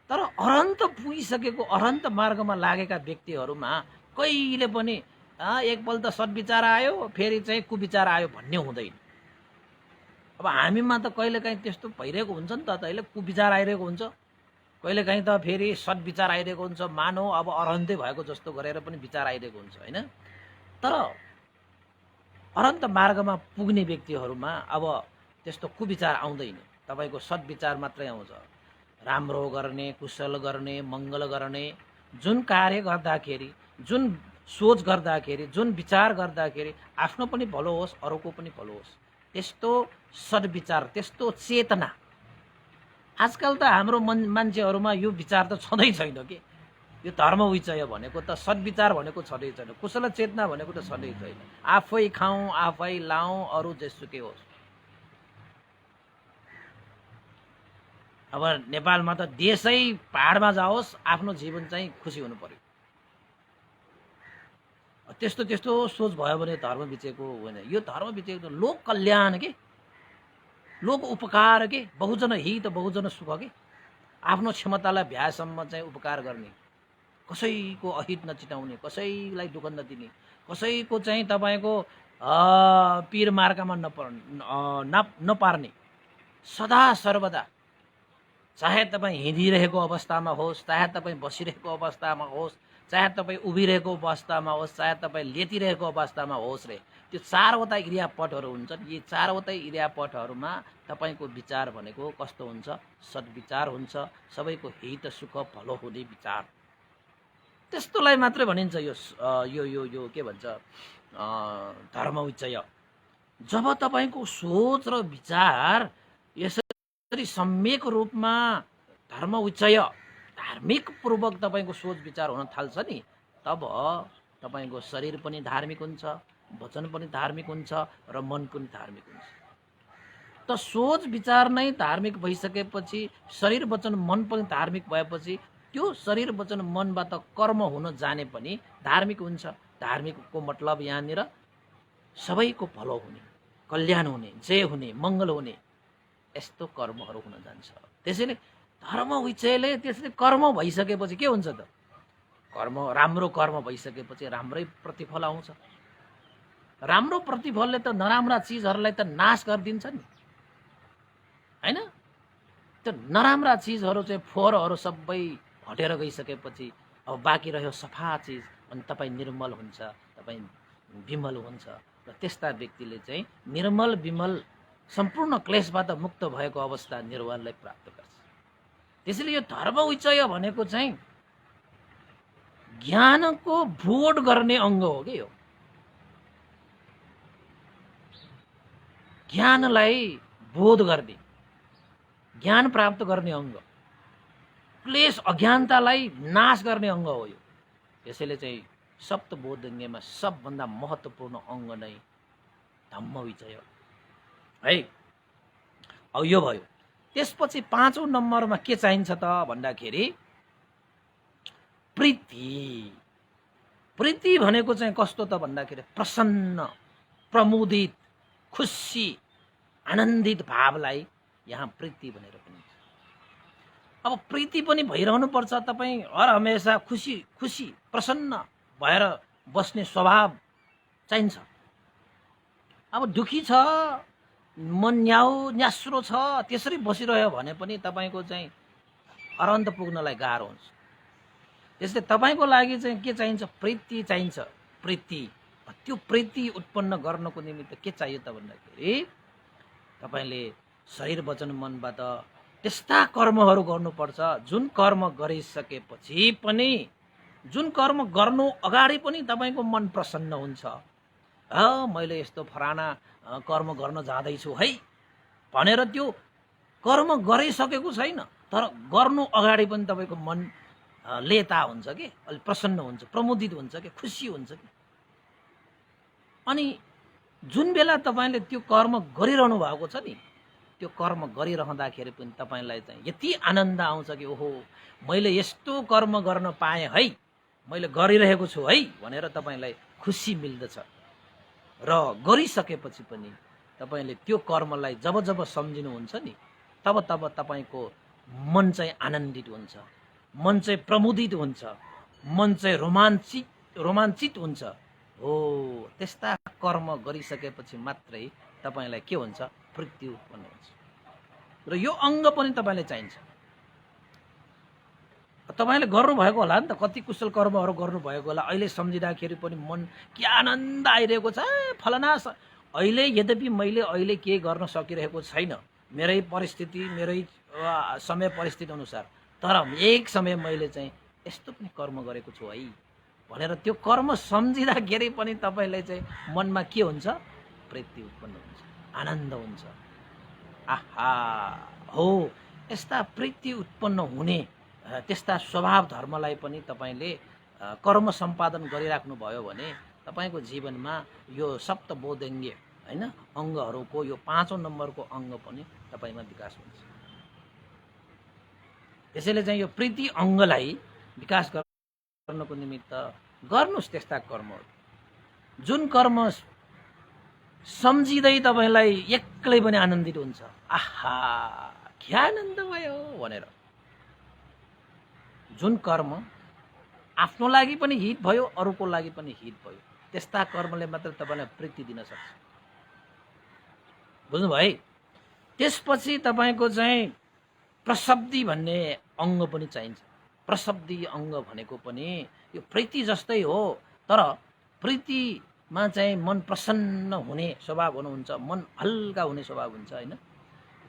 तर अरहन्त पुगिसकेको, अरहन्त मार्गमा लागेका व्यक्तिहरुमा कहिले पनि एकपल्ट सद्विचार आयो फेरि चाहिँ कुविचार आयो भन्ने हुँदैन। अब हामीमा त कहिलेकाहीँ त्यस्तो भइरहेको हुन्छ नि त, तैले कुविचार आइरहेको हुन्छ, कहिलेकाहीँ त फेरि सद्विचार आइरहेको हुन्छ, मानव अब अरहन्तै भएको जस्तो गरेर पनि विचार आइरहेको हुन्छ होइन। तर अनन्त मार्गमा पुग्ने व्यक्तिहरूमा अब त्यस्तो कुविचार आउँदैन, तपाईँको सद्विचार मात्रै आउँछ। राम्रो गर्ने, कुशल गर्ने, मङ्गल गर्ने, जुन कार्य गर्दाखेरि, जुन सोच गर्दाखेरि, जुन विचार गर्दाखेरि आफ्नो पनि भलो होस्, अरूको पनि भलो होस्, त्यस्तो सद्विचार, त्यस्तो चेतना आजकल त हाम्रो मान्छेहरूमा यो विचार त छँदै छैन कि। यो धर्म विचय भनेको त सद्विचार भनेको छँदै छैन, कुशल चेतना भनेको त छँदै छैन। आफै खाउँ, आफै लाउँ, अरू जेसुकै होस्। अब नेपालमा त देशै पहाडमा जाओस्, आफ्नो जीवन चाहिँ खुसी हुनु पर्यो। त्यस्तो त्यस्तो सोच भयो भने धर्म विचयको होइन। यो धर्म विचयको लोक कल्याण के, लोक उपकार के, बहुजन हित बहुजन सुख के, आफ्नो क्षमतालाई भ्यासम्म चाहिँ उपकार गर्ने, कसैको अहित नचिताउने, कसैलाई दुःख नदिने, कसैको चाहिँ तपाईँको पीर मार्कामा नपार्ने, सदा सर्वदा, चाहे तपाईँ हिँडिरहेको अवस्थामा होस्, चाहे तपाईँ बसिरहेको अवस्थामा होस्, चाहे तपाईँ उभिरहेको अवस्थामा होस्, चाहे तपाईँ लेटिरहेको अवस्थामा होस् रे, त्यो चारवटा क्रियापटहरू हुन्छन्। यी चारवटै क्रियापटहरूमा तपाईँको विचार भनेको कस्तो हुन्छ? सद्विचार हुन्छ, सबैको हित सुख भलो हुने विचार। त्यस्तोलाई मात्रै भनिन्छ यो यो यो यो के भन्छ, धर्म विचय। जब तपाईँको सोच र विचार यसरी सम्यक रूपमा धर्म विचय, धार्मिक पूर्वक तपाईँको सोच विचार हुन थाल्छ नि, तब तपाईँको शरीर पनि धार्मिक हुन्छ, वचन पनि धार्मिक हुन्छ, र मन पनि धार्मिक हुन्छ। त सोच विचार नै धार्मिक भइसकेपछि, शरीर वचन मन पनि धार्मिक भएपछि, त्यो शरीर वचन मनबाट कर्म हुन जाने पनि धार्मिक हुन्छ। धार्मिकको मतलब यहाँनिर सबैको भलो हुने, कल्याण हुने, जय हुने, मङ्गल हुने, यस्तो कर्महरू हुन जान्छ। त्यसैले धर्म विचयले त्यसले कर्म भइसकेपछि के हुन्छ त? कर्म, राम्रो कर्म भइसकेपछि राम्रै प्रतिफल आउँछ। राम्रो प्रतिफलले त नराम्रा चिजहरूलाई त नाश गरिदिन्छ नि, होइन? त्यो नराम्रा चिजहरू चाहिँ फोहोरहरू सबै हटेर गइसकेपछि अब बाँकी रह्यो सफा चिज, अनि तपाईँ निर्मल हुन्छ, तपाईँ विमल हुन्छ। र त्यस्ता व्यक्तिले चाहिँ निर्मल विमल सम्पूर्ण क्लेशबाट मुक्त भएको अवस्था निर्वाणलाई प्राप्त गर्छ। त्यसैले यो धर्म विचय भनेको चाहिँ ज्ञानको बोध गर्ने अङ्ग हो कि यो। ज्ञानलाई बोध गर्ने, ज्ञान प्राप्त गर्ने अङ्ग, क्लेश अज्ञानतालाई नाश गर्ने अङ्ग हो यो। त्यसैले चाहिँ सप्तबोधगङ्गेमा सबभन्दा महत्त्वपूर्ण अङ्ग नै धम्म विचय है। अब यो भयो। त्यसपछि 5औं नम्बरमा के चाहिन्छ त भन्दाखेरि प्रीति। प्रीति भनेको चाहिँ कस्तो त भन्दाखेरि प्रसन्न, प्रमुदित, खुसी, आनन्दित भावलाई यहाँ प्रीति भनेर भनिन्छ। अब प्रीति पनि भइरहनु पर्छ, तपाईँ हर हमेसा खुसी खुसी प्रसन्न भएर बस्ने स्वभाव चाहिन्छ। अब दुखी छ, मन न्यास्रो छ, त्यसरी बसिरह्यो भने पनि तपाईँको चाहिँ अरन्त पुग्नलाई गाह्रो हुन्छ। त्यसले तपाईँको लागि चाहिँ के चाहिन्छ? प्रीति चाहिन्छ। प्रीति, त्यो प्रीति उत्पन्न गर्नको निमित्त के चाहियो त भन्दाखेरि तपाईँले शरीर वचन मनबाट त्यस्ता कर्महरू गर्नुपर्छ जुन कर्म गरिसकेपछि पनि, जुन कर्म गर्नु अगाडि पनि तपाईँको मन प्रसन्न हुन्छ। मैले यस्तो फलाना कर्म गर्न जाँदैछु है भनेर त्यो कर्म गरिसकेको छैन, तर गर्नु अगाडि पनि तपाईँको मन लेता हुन्छ कि, अलि प्रसन्न हुन्छ, प्रमुदित हुन्छ कि, खुसी हुन्छ कि। अनि जुन बेला तपाईँले त्यो कर्म गरिरहनु भएको छ नि, त्यो कर्म गरिरहँदाखेरि पनि तपाईँलाई चाहिँ यति आनन्द आउँछ कि ओहो मैले यस्तो कर्म गर्न पाएँ है, मैले गरिरहेको छु है भनेर तपाईँलाई खुसी मिल्दछ। र गरिसकेपछि पनि तपाईँले त्यो कर्मलाई जब जब सम्झिनुहुन्छ नि, तब तब तपाईँको मन चाहिँ आनन्दित हुन्छ, मन चाहिँ प्रमुदित हुन्छ, मन चाहिँ रोमाञ्चित हुन्छ। हो, त्यस्ता कर्म गरिसकेपछि मात्रै तपाईँलाई के हुन्छ? प्रीति उत्पन्न हुन्छ। र यो अङ्ग पनि तपाईँलाई चाहिन्छ। तपाईँले गर्नुभएको होला नि त, कति कुशल कर्महरू गर्नुभएको होला। अहिले सम्झिँदाखेरि पनि मन के आनन्द आइरहेको छ। फलना अहिले यद्यपि मैले अहिले केही गर्न सकिरहेको छैन मेरै परिस्थिति, मेरै समय परिस्थिति अनुसार, तर एक समय मैले चाहिँ यस्तो पनि कर्म गरेको छु है भनेर त्यो कर्म सम्झिँदाखेरि पनि तपाईँलाई चाहिँ मनमा के हुन्छ? प्रीति उत्पन्न हुन्छ, आनन्द हुन्छ। आहा हो, यस्ता प्रीति उत्पन्न हुने त्यस्ता स्वभाव धर्मलाई पनि तपाईँले कर्म सम्पादन गरिराख्नु भयो भने तपाईँको जीवनमा यो सप्तबोधेङ्गे हैन अङ्गहरूको यो 5औं नम्बरको अङ्ग पनि तपाईँमा विकास हुन्छ। त्यसैले चाहिँ यो प्रीति अङ्गलाई विकास गर्नको निमित्त गर्नुस् त्यस्ता कर्महरू, जुन कर्म सम्झिँदै तपाईँलाई एक्लै पनि आनन्दित हुन्छ। आहा के आनन्द भयो भनेर। जुन कर्म आफ्नो लागि पनि हित भयो, अरूको लागि पनि हित भयो, त्यस्ता कर्मले मात्र तपाईँलाई प्रीति दिन सक्छ। बुझ्नुभयो? त्यसपछि तपाईँको चाहिँ प्रशब्दी भन्ने अङ्ग पनि चाहिन्छ। प्रशब्दी अङ्ग भनेको पनि यो प्रीति जस्तै हो, तर प्रीतिमा चाहिँ मन प्रसन्न हुने स्वभाव हुनुहुन्छ, मन हल्का हुने स्वभाव हुन्छ हैन।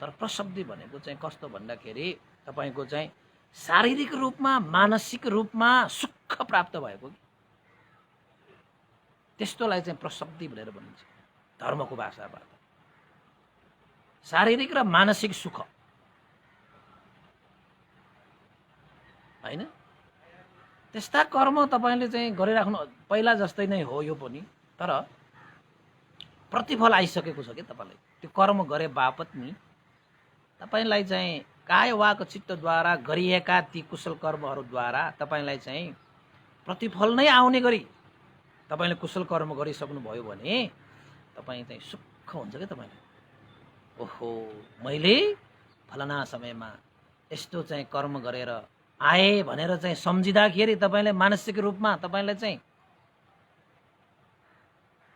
तर प्रशब्दी भनेको चाहिँ कस्तो भन्दाखेरि तपाईँको चाहिँ शारीरिक रूपमा, मानसिक रूपमा सुख प्राप्त भएको, त्यस्तोलाई चाहिँ प्रशब्दी भनेर भनिन्छ धर्मको भाषाबाट। शारीरिक र मानसिक सुख हैन, त्यस्ता कर्म तपाईँले चाहिँ गरिराख्नु पहिला जस्तै नै हो यो पनि, तर प्रतिफल आइसकेको छ कि तपाईँलाई। त्यो कर्म गरे बापत नि तपाईँलाई चाहिँ काय वाक चित्तद्वारा गरिएका ती कुशल कर्महरूद्वारा तपाईँलाई चाहिँ प्रतिफल नै आउने गरी तपाईँले कुशल कर्म गरिसक्नुभयो भने तपाईँ चाहिँ सुख हुन्छ कि तपाईँलाई। ओहो, मैले फलाना समयमा यस्तो चाहिँ कर्म गरेर आए भनेर चाहिँ सम्झिँदाखेरि तपाईँलाई मानसिक रूपमा तपाईँलाई चाहिँ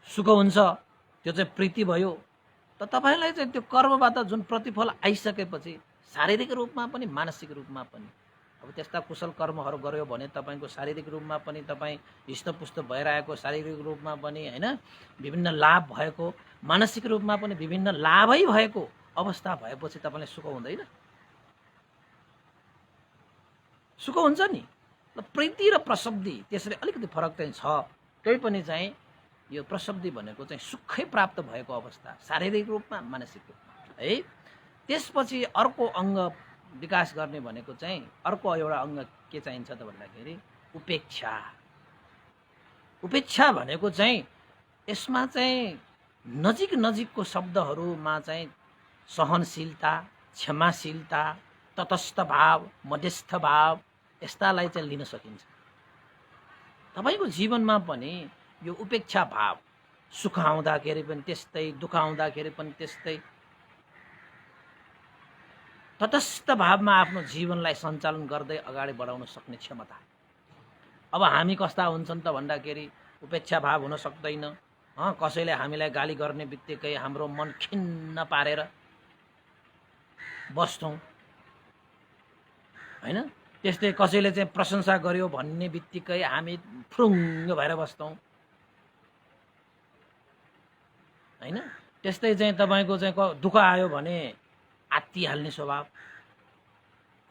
सुख हुन्छ, त्यो चाहिँ प्रीति भयो। त तपाईँलाई चाहिँ त्यो कर्मबाट जुन प्रतिफल आइसकेपछि शारीरिक रूपमा पनि मानसिक रूपमा पनि, अब त्यस्ता कुशल कर्महरू गर्यो भने तपाईँको शारीरिक रूपमा पनि तपाईँ हिष्टपुष्ट भइरहेको, शारीरिक रूपमा पनि हैन विभिन्न लाभ भएको, मानसिक रूपमा पनि विभिन्न लाभै भएको अवस्था भएपछि तपाईँलाई सुख हुँदैन? सुख हुन्छ नि। प्रीति र प्रशब्दी त्यसरी अलिकति फरक चाहिँ छ। त्यही पनि चाहिँ यो प्रशब्दी भनेको चाहिँ सुखै प्राप्त भएको अवस्था, शारीरिक रूपमा, मानसिक रूपमा है। त्यसपछि अर्को अङ्ग विकास गर्ने भनेको चाहिँ अर्को एउटा अङ्ग के चाहिन्छ त भन्दाखेरि उपेक्षा। उपेक्षा भनेको चाहिँ यसमा चाहिँ नजिक नजिकको शब्दहरूमा चाहिँ सहनशीलता, क्षमाशीलता, तटस्थ भाव, मध्यस्थ भाव, यस्तालाई चाहिँ लिन सकिन्छ। तपाईँको जीवनमा पनि यो उपेक्षा भाव, सुख आउँदाखेरि पनि त्यस्तै, दुःख आउँदाखेरि पनि त्यस्तै, तटस्थ भावमा आफ्नो जीवनलाई सञ्चालन गर्दै अगाडि बढाउन सक्ने क्षमता। अब हामी कस्ता हुन्छन् त भन्दाखेरि उपेक्षा भाव हुन सक्दैन। कसैले हामीलाई गाली गर्ने बित्तिकै हाम्रो मन खिन्न पारेर बस्छौँ हैन। त्यस्तै कसैले चाहिँ प्रशंसा गर्यो भन्ने बित्तिकै हामी फुरुङ्ग भएर बस्छौँ हैन। त्यस्तै चाहिँ तपाईँको चाहिँ दुःख आयो भने आत्तिहाल्ने स्वभाव,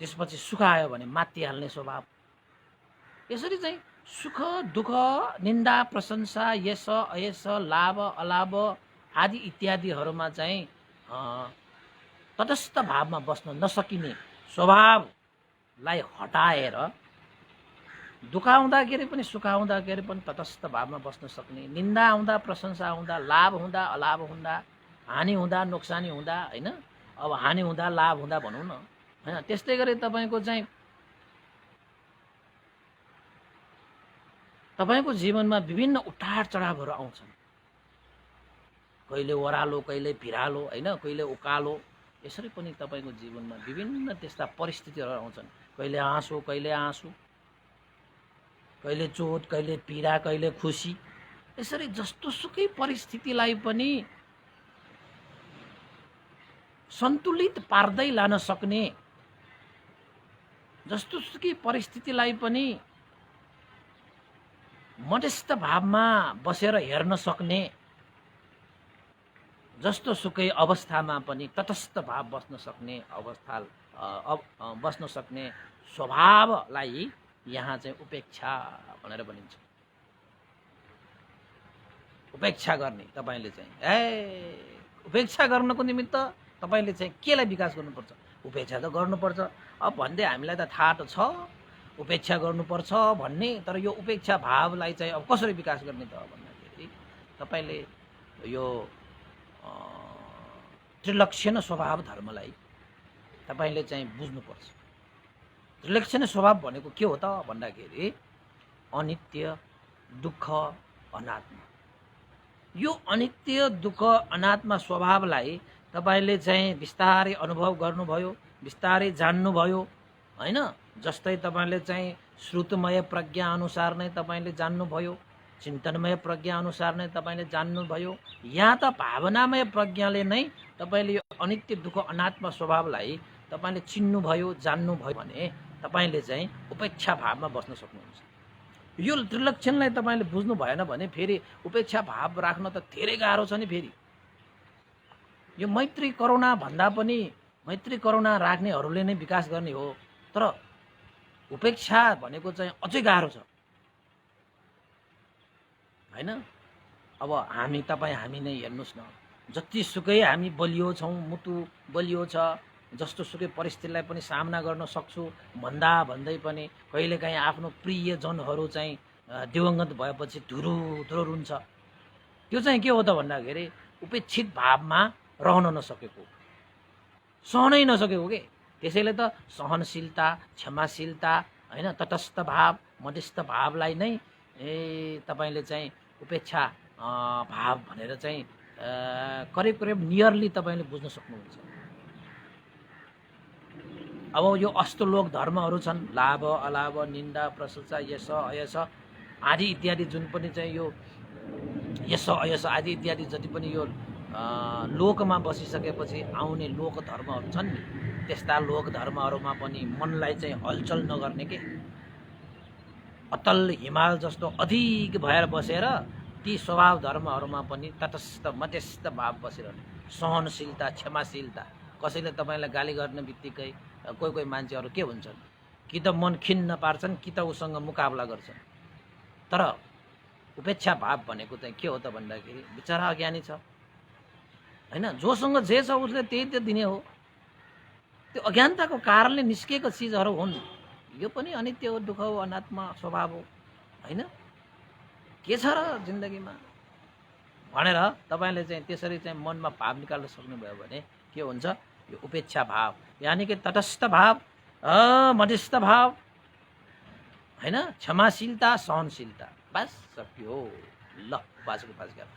त्यसपछि सुख आयो भने मात्तिहाल्ने स्वभाव। यसरी चाहिँ सुख, दुःख, निन्दा, प्रशंसा, यश, अयश, लाभ, अलाभ आदि इत्यादिहरूमा चाहिँ तटस्थ भावमा बस्न नसकिने स्वभावलाई हटाएर दुःख आउँदाखेरि पनि सुख आउँदाखेरि पनि तटस्थ भावमा बस्न सक्ने, निन्दा आउँदा, प्रशंसा आउँदा, लाभ हुँदा, अलाभ हुँदा, हानि हुँदा, नोक्सानी हुँदा हैन, अब हानि हुँदा, लाभ हुँदा भनौँ न हैन। त्यस्तै गरी तपाईँको चाहिँ तपाईँको जीवनमा विभिन्न उठार चढावहरू आउँछन्। कहिले ओह्रालो, कहिले भिरालो हैन, कहिले उकालो। यसरी पनि तपाईँको जीवनमा विभिन्न त्यस्ता परिस्थितिहरू आउँछन्। कहिले हाँसो, कहिले आँसु, कहिले चोट, कहिले पीडा, कहिले खुसी। यसरी जस्तो सुकै परिस्थितिलाई पनि सन्तुलित पार्दै लान सक्ने जस्तोसुकै परिस्थितिलाई पनि मध्यस्थ भावमा बसेर हेर्न सक्ने, जस्तोसुकै अवस्थामा पनि तटस्थ भाव बस्न सक्ने बस्न सक्ने स्वभावलाई यहाँ चाहिँ उपेक्षा भनेर भनिन्छ। उपेक्षा गर्ने तपाईले चाहिँ उपेक्षा गर्नको निमित्त तपाईले चाहिँ केलाई विकास गर्नुपर्छ? उपेक्षा त गर्नुपर्छ। अब भन्दै हामीलाई त थाहा त छ उपेक्षा गर्नुपर्छ भन्ने, तर यो उपेक्षा भावलाई चाहिँ अब कसरी विकास गर्ने त भन्दाखेरि तपाईले यो त्रिलक्षण स्वभाव धर्मलाई तपाईले चाहिँ बुझ्नुपर्छ। त्रिलक्षण स्वभाव भनेको के हो त भन्दाखेरि अनित्य, दुःख, अनात्मा। यो अनित्य, दुःख, अनात्मा स्वभावलाई तपाईले चाहिँ बिस्तारै अनुभव गर्नुभयो, बिस्तारै जान्नुभयो हैन। जस्तै तपाईले चाहिँ श्रुतमय प्रज्ञा अनुसार नै तपाईले जान्नुभयो, चिन्तनमय प्रज्ञा अनुसार नै तपाईले जान्नुभयो। यहाँ त भावनामय प्रज्ञाले नै तपाईले यो अनित्य, दुःख, अनात्मा स्वभावलाई तपाईले चिन्नुभयो, जान्नुभयो भने तपाईले चाहिँ उपेक्षा भावमा बस्न सक्नुहुन्छ। यो त्रिलक्षणलाई तपाईले बुझ्नु भएन भने फेरि उपेक्षा भाव राख्न त धेरै गाह्रो छ नि। फेरि यो मैत्री करुणा भन्दा पनि मैत्री करुणा राख्नेहरूले नै विकास गर्ने हो, तर उपेक्षा भनेको चाहिँ अझै गाह्रो छ हैन। अब हामी नै हेर्नुस् न, जतिसुकै हामी बलियो छौँ, मुटु बलियो छ, जस्तोसुकै परिस्थितिलाई पनि सामना गर्न सक्छु भन्दै पनि कहिलेकाहीँ आफ्नो प्रियजनहरू चाहिँ दिवंगत भएपछि धुरु रुन्छ। त्यो चाहिँ के हो त भन्दाखेरि उपेक्षित भावमा रहन नसकेको, सहनै नसकेको के। त्यसैले त सहनशीलता, क्षमाशीलता हैन, तटस्थ भाव, मध्यस्थ भावलाई नै तपाईले चाहिँ उपेक्षा भाव भनेर चाहिँ करिब नियरली तपाईले बुझ्न सक्नुहुन्छ। अब यो अष्टलोक धर्महरू छन्, लाभ, अलाभ, निन्दा, प्रशंसा, यश, अयश आदि इत्यादि, जुन पनि चाहिँ यो यश, अयश आदि इत्यादि जति पनि यो लोकमा बसिसकेपछि आउने लोक धर्महरू छन् नि, त्यस्ता लोक धर्महरूमा पनि मनलाई चाहिँ हलचल नगर्ने के, अतल हिमाल जस्तो अधिक भएर बसेर ती स्वभाव धर्महरूमा पनि तटस्थ मध्यस्थ भाव बसिरहने, सहनशीलता, क्षमाशीलता। कसैले तपाईलाई गाली गर्ने बित्तिकै कोही मान्छेहरू के हुन्छन्, कि त मन खिन्न पार्छन्, कि त उसँग मुकाबला गर्छन्। तर उपेक्षा भाव भनेको चाहिँ के हो त भन्दाखेरि बिचरा अज्ञानी छ हैन, जोसँग जे छ उसले त्यही त दिने हो। त्यो अज्ञानताको कारणले निस्किएका चिजहरू हुन्। यो पनि अनित्य हो, दुःख हो, अनात्मा स्वभाव हो हैन। के छ र जिन्दगीमा भनेर तपाईले चाहिँ त्यसरी चाहिँ मनमा भाव निकाल्न सक्नुभयो भने के हुन्छ, यो उपेक्षा भाव, यानी कि तटस्थ भाव, मध्यस्थ भाव हैन, क्षमाशीलता, सहनशीलता, बस सक्यो। ल बाजको पास गएर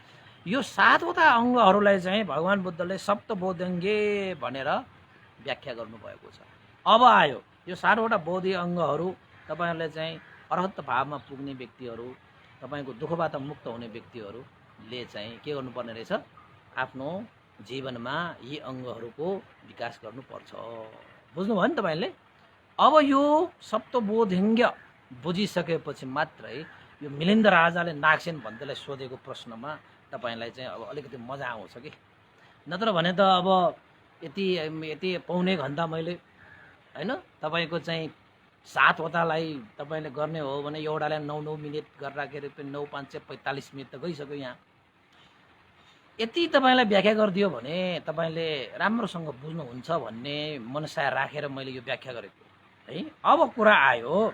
यो 7वटा अङ्गहरूलाई चाहिँ भगवान बुद्धले सप्तबोधङ्गे भनेर व्याख्या गर्नुभएको छ। अब आयो यो 7वटा बोधि अङ्गहरू तपाईहरुले चाहिँ अरहत भावमा पुग्ने व्यक्तिहरू, तपाईको दुःखबाट मुक्त हुने व्यक्तिहरूले चाहिँ के गर्नुपर्ने रहेछ, आफ्नो जीवनमा यी अङ्गहरूको विकास गर्नुपर्छ। बुझ्नुभयो नि तपाईले। अब यो सप्तबोधिङ्ग बुझिसकेपछि मात्रै यो मिलिन्द राजाले नागसेन भन्तेलाई सोधेको प्रश्नमा तपाईलाई चाहिँ अब अलिकति मजा आउँछ कि, नत्र भने त अब यति पौने घण्टा मैले हैन तपाईको चाहिँ 7वटालाई तपाईले गर्ने हो भने एउटालाई 9 मिनेट गर्दाखेरि पनि 9 5 45 मिनेट त गइसक्यो। यहाँ यति तपाईलाई व्याख्या गरिदियो भने तपाईले राम्रोसँग बुझ्नुहुन्छ भन्ने मनसाय राखेर मैले यो व्याख्या गरेको है। अब कुरा आयो,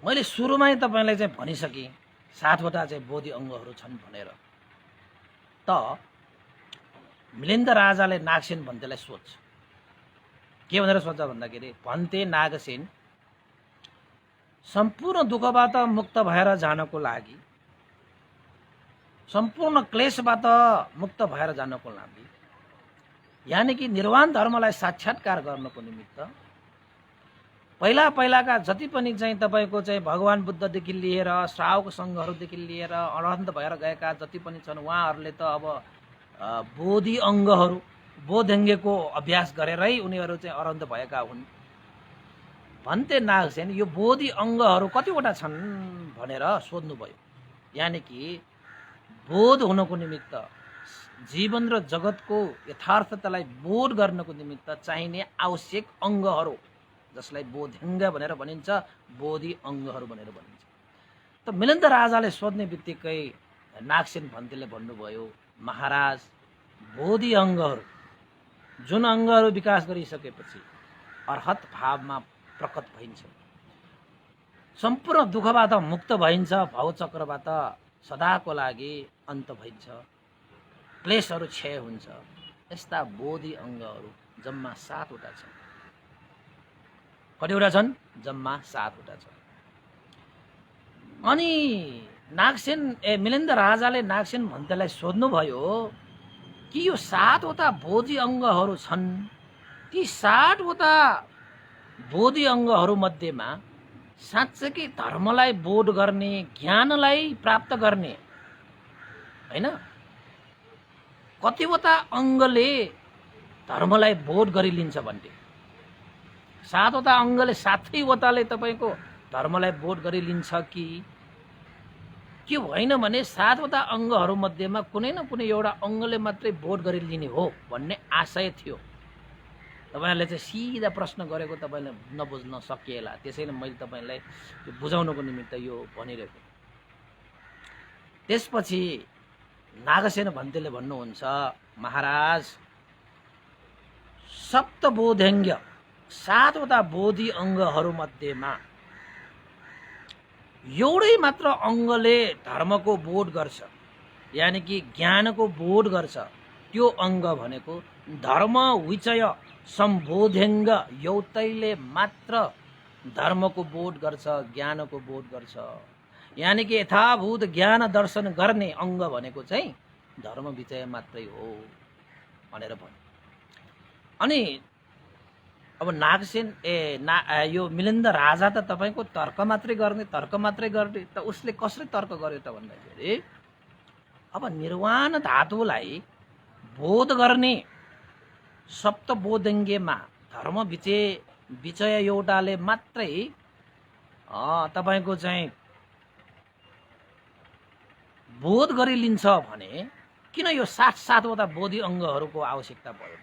मैले सुरुमै तपाईलाई चाहिँ भनिसकेँ 7वटा चाहिँ बोधि अङ्गहरू छन् भनेर। त मिलिन्द राजाले नागसेन भन्तेलाई सोध्छ, के भनेर सोध्छ भन्दाखेरि, भन्ते नागसेन, सम्पूर्ण दुःखबाट मुक्त भएर जानको लागि, सम्पूर्ण क्लेशबाट मुक्त भएर जानको लागि, यानी कि निर्वाण धर्मलाई साक्षात्कार गर्नको निमित्त पहिलाका जति पनि चाहिँ तपाईको चाहिँ भगवान बुद्धदेखि लिएर श्रावक सङ्घहरूदेखि लिएर अरहन्त भएर गएका जति पनि छन्, उहाँहरूले त अब बोधि अङ्गहरू बोधङ्गेको अभ्यास गरेरै उनीहरू चाहिँ अरहन्त भएका हुन् भन्ते नागसेन यो बोधि अङ्गहरू कतिवटा छन् भनेर सोध्नुभयो। यानि कि बोध हुनको निमित्त जीवन र जगतको यथार्थतालाई बोध गर्नको निमित्त चाहिने आवश्यक अङ्गहरू जसलाई बोधङ्ग भनेर भनिन्छ, बोधि अङ्गहरू भनेर भनिन्छ। त मिलिन्द राजाले सोध्ने बित्तिकै नागसेन भन्तेले भन्नुभयो, महाराज बोधि अङ्गहरू जुन अङ्गहरू विकास गरिसकेपछि अर्हत भावमा प्रकट भइन्छ, सम्पूर्ण दुःखबाट मुक्त भइन्छ, भावचक्रबाट सदाको लागि अन्त भइन्छ, क्लेशहरू क्षय हुन्छ। यस्ता बोधि अङ्गहरू जम्मा 7 वटा छन्। कतिवटा छन्? जम्मा 7 वटा छन्। अनि नागसेन मिलिन्द राजाले नागसेन भन्तेलाई सोध्नुभयो कि यो 7 वटा बोधि अङ्गहरू छन्, ती 7 वटा बोधि अङ्गहरू मध्येमा साँच्चै धर्मलाई बोध गर्ने, ज्ञानलाई प्राप्त गर्ने हैन, कतिवटा अङ्गले धर्मलाई बोध गरिलिन्छ भन्ने? 7 वटा अङ्गले 7 वटाले तपाईँको धर्मलाई बोध गरिलिन्छ कि के होइन भने 7 वटा अङ्गहरू मध्येमा कुनै न कुनै एउटा अङ्गले मात्रै बोध गरिलिने हो भन्ने आशय थियो। तपाईँहरूले चाहिँ सिधा प्रश्न गरेको तपाईँले नबुझ्न सकिएला, त्यसैले मैले तपाईँलाई बुझाउनको निमित्त यो भनिरहेको। त्यसपछि नागसेन भन्तेले भन्नुहुन्छ, महाराज सप्तबोधङ्ग 7 वटा बोधि अङ्गहरू मध्येमा एउटै मात्र अङ्गले धर्मको बोध गर्छ, यानि कि ज्ञानको बोध गर्छ। त्यो अङ्ग भनेको धर्म विचय सम्बोधङ्ग एउटैले मात्र धर्मको बोध गर्छ, ज्ञानको बोध गर्छ। यानि कि यथाभूत ज्ञान दर्शन गर्ने अङ्ग भनेको चाहिँ धर्म विचय मात्रै हो भनेर भन्यो। अनि अब नागसेन यो मिलिन्द राजा त तपाईँको तर्क मात्रै गर्ने त उसले कसरी तर्क गर्यो त भन्दाखेरि अब निर्वाण धातुलाई बोध गर्ने सप्तबोधङ्गेमा धर्म विचय एउटाले मात्रै तपाईँको चाहिँ बोध गरिलिन्छ भने किन यो 7 वटा बोधि अङ्गहरूको आवश्यकता पर्यो?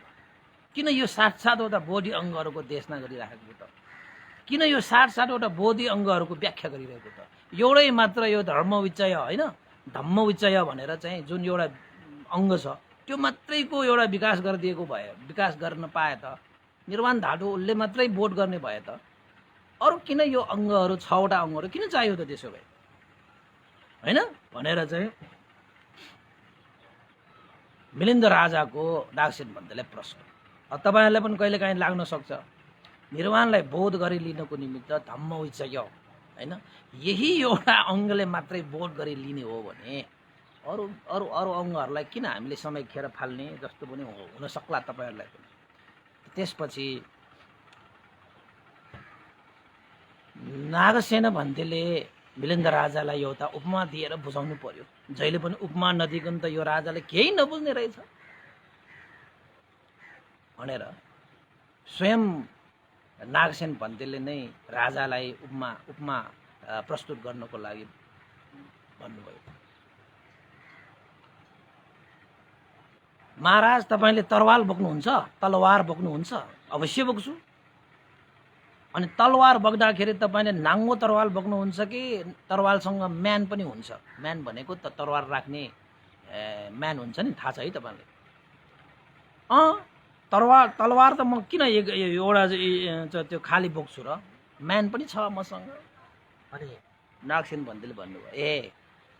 किन यो 7 वटा बोधि अङ्गहरूको देशना गरिराखेको त? किन यो 7 वटा बोधि अङ्गहरूको व्याख्या गरिरहेको त? एउटै मात्र यो धर्म विचय होइन, धम्म विचय भनेर चाहिँ जुन एउटा अङ्ग छ त्यो मात्रैको एउटा विकास गरिदिएको भए, विकास गर्न पाए त निर्वाण धातु उसले मात्रै बोध गर्ने भए त अरू किन यो अङ्गहरू 6 वटा अङ्गहरू किन चाहियो त त्यसो भए होइन भनेर चाहिँ मिलिन्द राजाको नागसेन भन्तेलाई प्रश्न। तपाईँहरूलाई पनि कहिलेकाहीँ लाग्न सक्छ निर्वाणलाई बोध गरिलिनको निमित्त धम्म विचय होइन यही एउटा अङ्गले मात्रै बोध गरिलिने हो भने अरू अरू अरू अङ्गहरूलाई किन हामीले समय खेर फाल्ने जस्तो पनि हुन सक्ला तपाईँहरूलाई पनि। त्यसपछि नागसेन भन्तेले मिलिन्द राजालाई एउटा उपमा दिएर बुझाउनु पर्यो। जहिले पनि उपमा नदिकन त यो राजाले केही नबुझ्ने रहेछ भनेर स्वयं नागसेन भन्तेले नै राजालाई उपमा प्रस्तुत गर्नको लागि भन्नुभयो। महाराज तपाईँले तरवार बोक्नुहुन्छ, तलवार बोक्नुहुन्छ? अवश्य बोक्छु। अनि तलवार बोक्दाखेरि तपाईँले नाङ्गो तरवार बोक्नुहुन्छ कि तरवारसँग म्यान पनि हुन्छ? म्यान भनेको त तरवार राख्ने म्यान हुन्छ नि, थाहा छ है तपाईँलाई? तलवार त म किन एउटा त्यो खाली बोक्छु र, म्यान पनि छ मसँग। अनि नागसेन भन्तेले भन्नुभयो,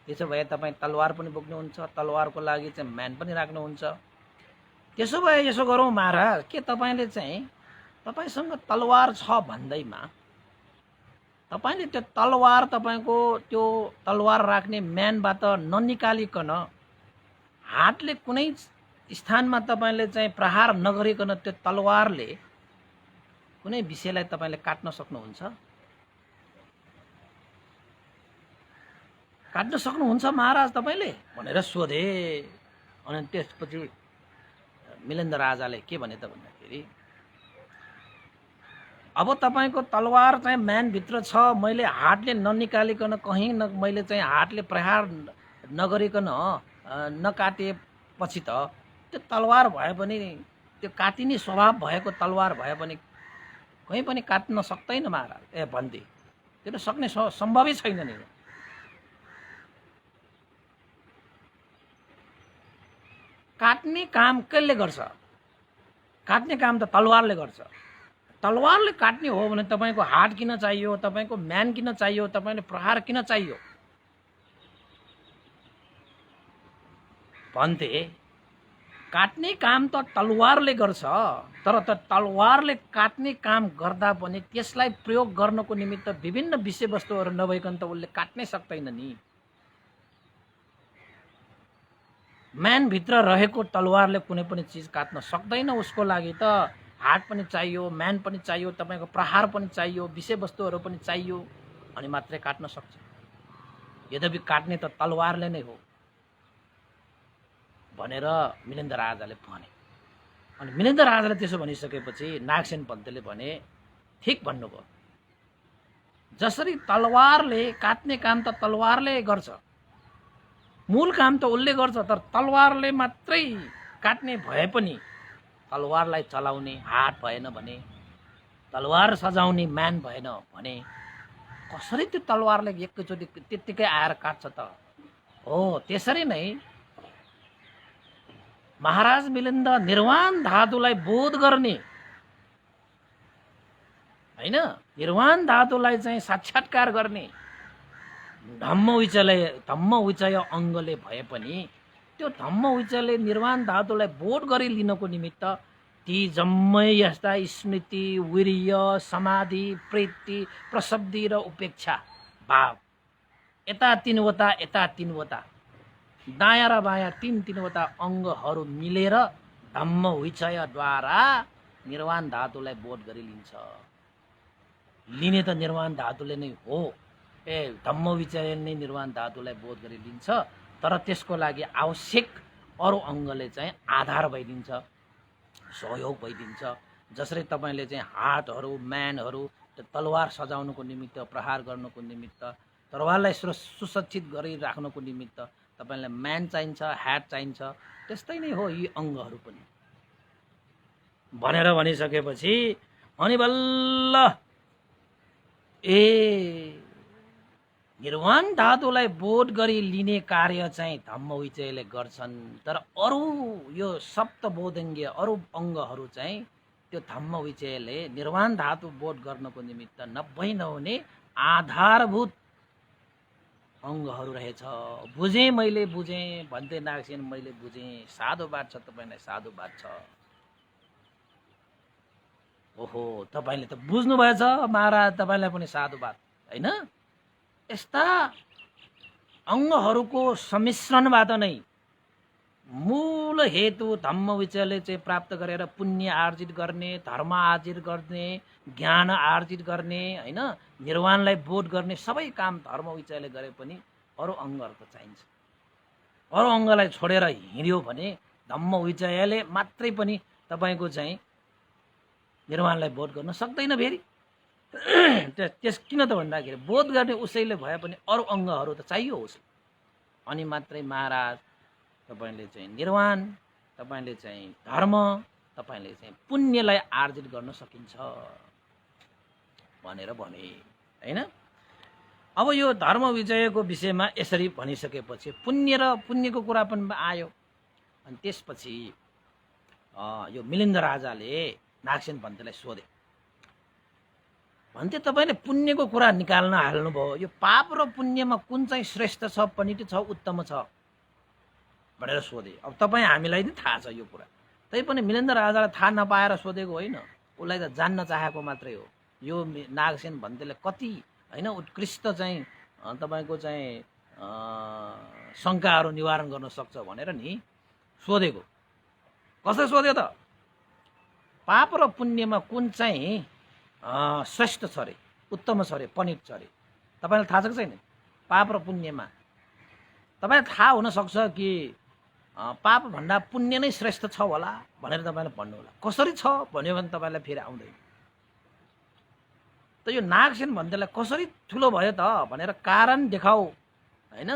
त्यसो भए तपाईँ तलवार पनि बोक्नुहुन्छ, तलवारको लागि चाहिँ म्यान पनि राख्नुहुन्छ। त्यसो भए यसो गरौँ महाराज, के तपाईँले चाहिँ तपाईँसँग तलवार छ भन्दैमा तपाईँले त्यो तलवार तपाईँको त्यो तलवार राख्ने म्यानबाट ननिकालिकन हातले कुनै स्थानमा तपाईँले चाहिँ प्रहार नगरिकन त्यो तलवारले कुनै विषयलाई तपाईँले काट्न सक्नुहुन्छ? काट्न सक्नुहुन्छ महाराज तपाईँले भनेर सोधे। अनि त्यसपछि मिलिन्द राजाले के भने त भन्दाखेरि अब तपाईँको तलवार चाहिँ म्यानभित्र छ, मैले हातले ननिकालिकन कहीँ मैले चाहिँ हातले प्रहार नगरिकन नकाटेपछि त त्यो तलवार भए पनि, त्यो काटिने स्वभाव भएको तलवार भए पनि कहीँ पनि काट्न सक्दैन महाराज भन्थे। त्यो त सक्ने सम्भवै छैन नि। काट्ने काम कसले गर्छ? काट्ने काम त तलवारले गर्छ। तलवारले काट्ने हो भने तपाईँको हात किन चाहियो, तपाईँको म्यान किन चाहियो, तपाईँले प्रहार किन चाहियो भन्थे। काट्ने काम त तलवारले गर्छ, तर त तलवारले काट्ने काम गर्दा पनि त्यसलाई प्रयोग गर्नको निमित्त विभिन्न विषयवस्तुहरू नभइकन त उसले काट्नै सक्दैन नि। म्यानभित्र रहेको तलवारले कुनै पनि चिज काट्न सक्दैन। उसको लागि त हात पनि चाहियो, म्यान पनि चाहियो, तपाईँको प्रहार पनि चाहियो, विषयवस्तुहरू पनि चाहियो, अनि मात्रै काट्न सक्छ। यद्यपि काट्ने त तलवारले नै हो भनेर मिलिन्द राजाले भने। अनि मिलिन्द राजाले त्यसो भनिसकेपछि नागसेन पन्तले भने ठिक भन्नुभयो। जसरी तलवारले काट्ने काम त तलवारले गर्छ, मूल काम त उसले गर्छ, तर तलवारले मात्रै काट्ने भए पनि तलवारलाई चलाउने हात भएन भने, तलवार सजाउने म्यान भएन भने कसरी त्यो तलवारले एकैचोटि त्यत्तिकै आएर काट्छ त? हो, त्यसरी नै महाराज मिलिन्द निर्वाण धातुलाई बोध गर्ने, हैन, निर्वाण धातुलाई चाहिँ साक्षात्कार गर्ने धम्म विचय अङ्गले भए पनि त्यो धम्म विचयले निर्वाण धातुलाई बोध गरी लिनको निमित्त ती जम्मै यस्ता स्मृति, वीर्य, समाधि, प्रीति, प्रशब्दि र उपेक्षा भाव, यता तीनवटा दायाँ र बायाँ तीनवटा अङ्गहरू मिलेर धम्म विचयद्वारा निर्वाण धातुलाई बोध गरी लिन्छ। लिने त निर्वाण धातुले नै हो। धम्म विचय नै निर्वाण धातुलाई बोध गरी लिन्छ, तर त्यसको लागि आवश्यक अरू अङ्गले चाहिँ आधार भइदिन्छ, सहयोग भइदिन्छ। जसरी तपाईँले चाहिँ हातहरू, म्यानहरू तलवार सजाउनुको निमित्त, प्रहार गर्नुको निमित्त, तलवारलाई सुसज्जित गरिराख्नुको निमित्त तपाईँलाई म्यान चाहिन्छ, ह्याट चाहिन्छ, त्यस्तै नै हो यी अङ्गहरू पनि भनेर भनिसकेपछि अनि बल्ल निर्वाण धातुलाई बोध गरी लिने कार्य चाहिँ धम्म विचयले गर्छन्, तर अरू यो सप्तबोधङ्गीय अरू अङ्गहरू चाहिँ त्यो धम्म विचयले निर्वाण धातु बोध गर्नको निमित्त नहुने आधारभूत अङ्गहरू रहेछ। बुझेँ, मैले बुझेँ भन्थे नागसेन, मैले बुझेँ, साधुवाद छ तपाईँलाई, साधुवाद छ। ओहो, तपाईँले त बुझ्नुभएछ महाराज, तपाईँलाई पनि साधुवाद, होइन? यस्ता अङ्गहरूको सम्मिश्रणबाट नै मूल हेतु धम्म विचयले चाहिँ प्राप्त गरेर पुण्य आर्जित गर्ने, धर्म आर्जित गर्ने, ज्ञान आर्जित गर्ने, होइन, निर्वाणलाई बोध गर्ने सबै काम धर्म विचयले गरे पनि अरू अङ्गहरू त चाहिन्छ। अरू अङ्गलाई छोडेर हिँड्यो भने धम्म विचयले मात्रै पनि तपाईँको चाहिँ निर्वाणलाई बोध गर्न सक्दैन। फेरि त्यस किन त भन्दाखेरि बोध गर्ने उसैले भए पनि अरू अङ्गहरू त चाहियो उसले, अनि मात्रै महाराज तपाईँले चाहिँ निर्वाण, तपाईँले चाहिँ धर्म, तपाईँले चाहिँ पुण्यलाई आर्जित गर्न सकिन्छ भनेर भने, होइन? अब यो धर्म विजयको विषयमा यसरी भनिसकेपछि पुण्य र पुण्यको कुरा पनि आयो। अनि त्यसपछि यो मिलिन्द राजाले नागसेन पन्तलाई सोधे, भन्थे तपाईँले पुण्यको कुरा निकाल्न हाल्नुभयो, यो पाप र पुण्यमा कुन चाहिँ श्रेष्ठ छ, पनिट छ, उत्तम छ भनेर सोधे। अब तपाईँ हामीलाई नै थाहा छ यो कुरा, तैपनि मिलिन्द राजालाई थाहा नपाएर सोधेको होइन, उसलाई त जान्न चाहेको मात्रै हो यो नागसेन पन्तले कति, होइन, उत्कृष्ट चाहिँ तपाईँको चाहिँ शङ्काहरू निवारण गर्न सक्छ भनेर नि सोधेको। कसरी सोध्यो त? पाप र पुण्यमा कुन चाहिँ श्रेष्ठ छ अरे, उत्तम छ अरे, पनिट छ अरे, तपाईँलाई थाहा छ कि छैन? पाप र पुण्यमा तपाईँलाई थाहा हुनसक्छ कि पापभन्दा पुण्य नै श्रेष्ठ छ होला भनेर तपाईँले भन्नु होला। कसरी छ भन्यो भने तपाईँलाई फेरि आउँदैन। त यो नागसेन भन्देलाई कसरी ठुलो भयो त भनेर कारण देखाऊ हैन,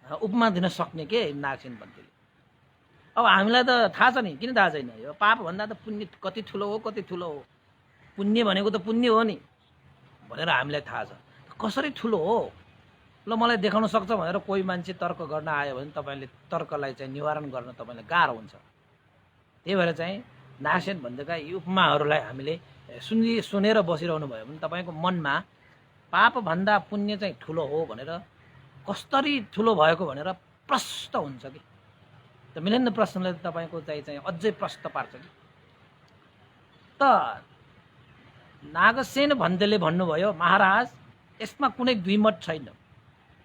उपमा दिन सक्ने के नागसेन भन्देले। अब हामीलाई त थाहा छ नि, किन थाहा छैन? यो पापभन्दा त पुण्य कति ठुलो हो, कति ठुलो हो, पुण्य भनेको त पुण्य हो नि भनेर हामीलाई थाहा छ। कसरी ठुलो हो ल मलाई देखाउन सक्छ भनेर कोही मान्छे तर्क गर्न आयो भने तपाईँले तर्कलाई चाहिँ निवारण गर्न तपाईँलाई गाह्रो हुन्छ। त्यही भएर चाहिँ नागसेन भन्देका यी उपमाहरूलाई हामीले सुनेर बसिरहनु भयो भने तपाईँको मनमा पापभन्दा पुण्य चाहिँ ठुलो हो भनेर कसरी ठुलो भएको भनेर प्रश्न हुन्छ कि। त मिलेन प्रश्नले तपाईँको चाहिँ अझै प्रश्न पार्छ कि। त नागसेन भन्देले भन्नुभयो, महाराज यसमा कुनै दुई मत छैन,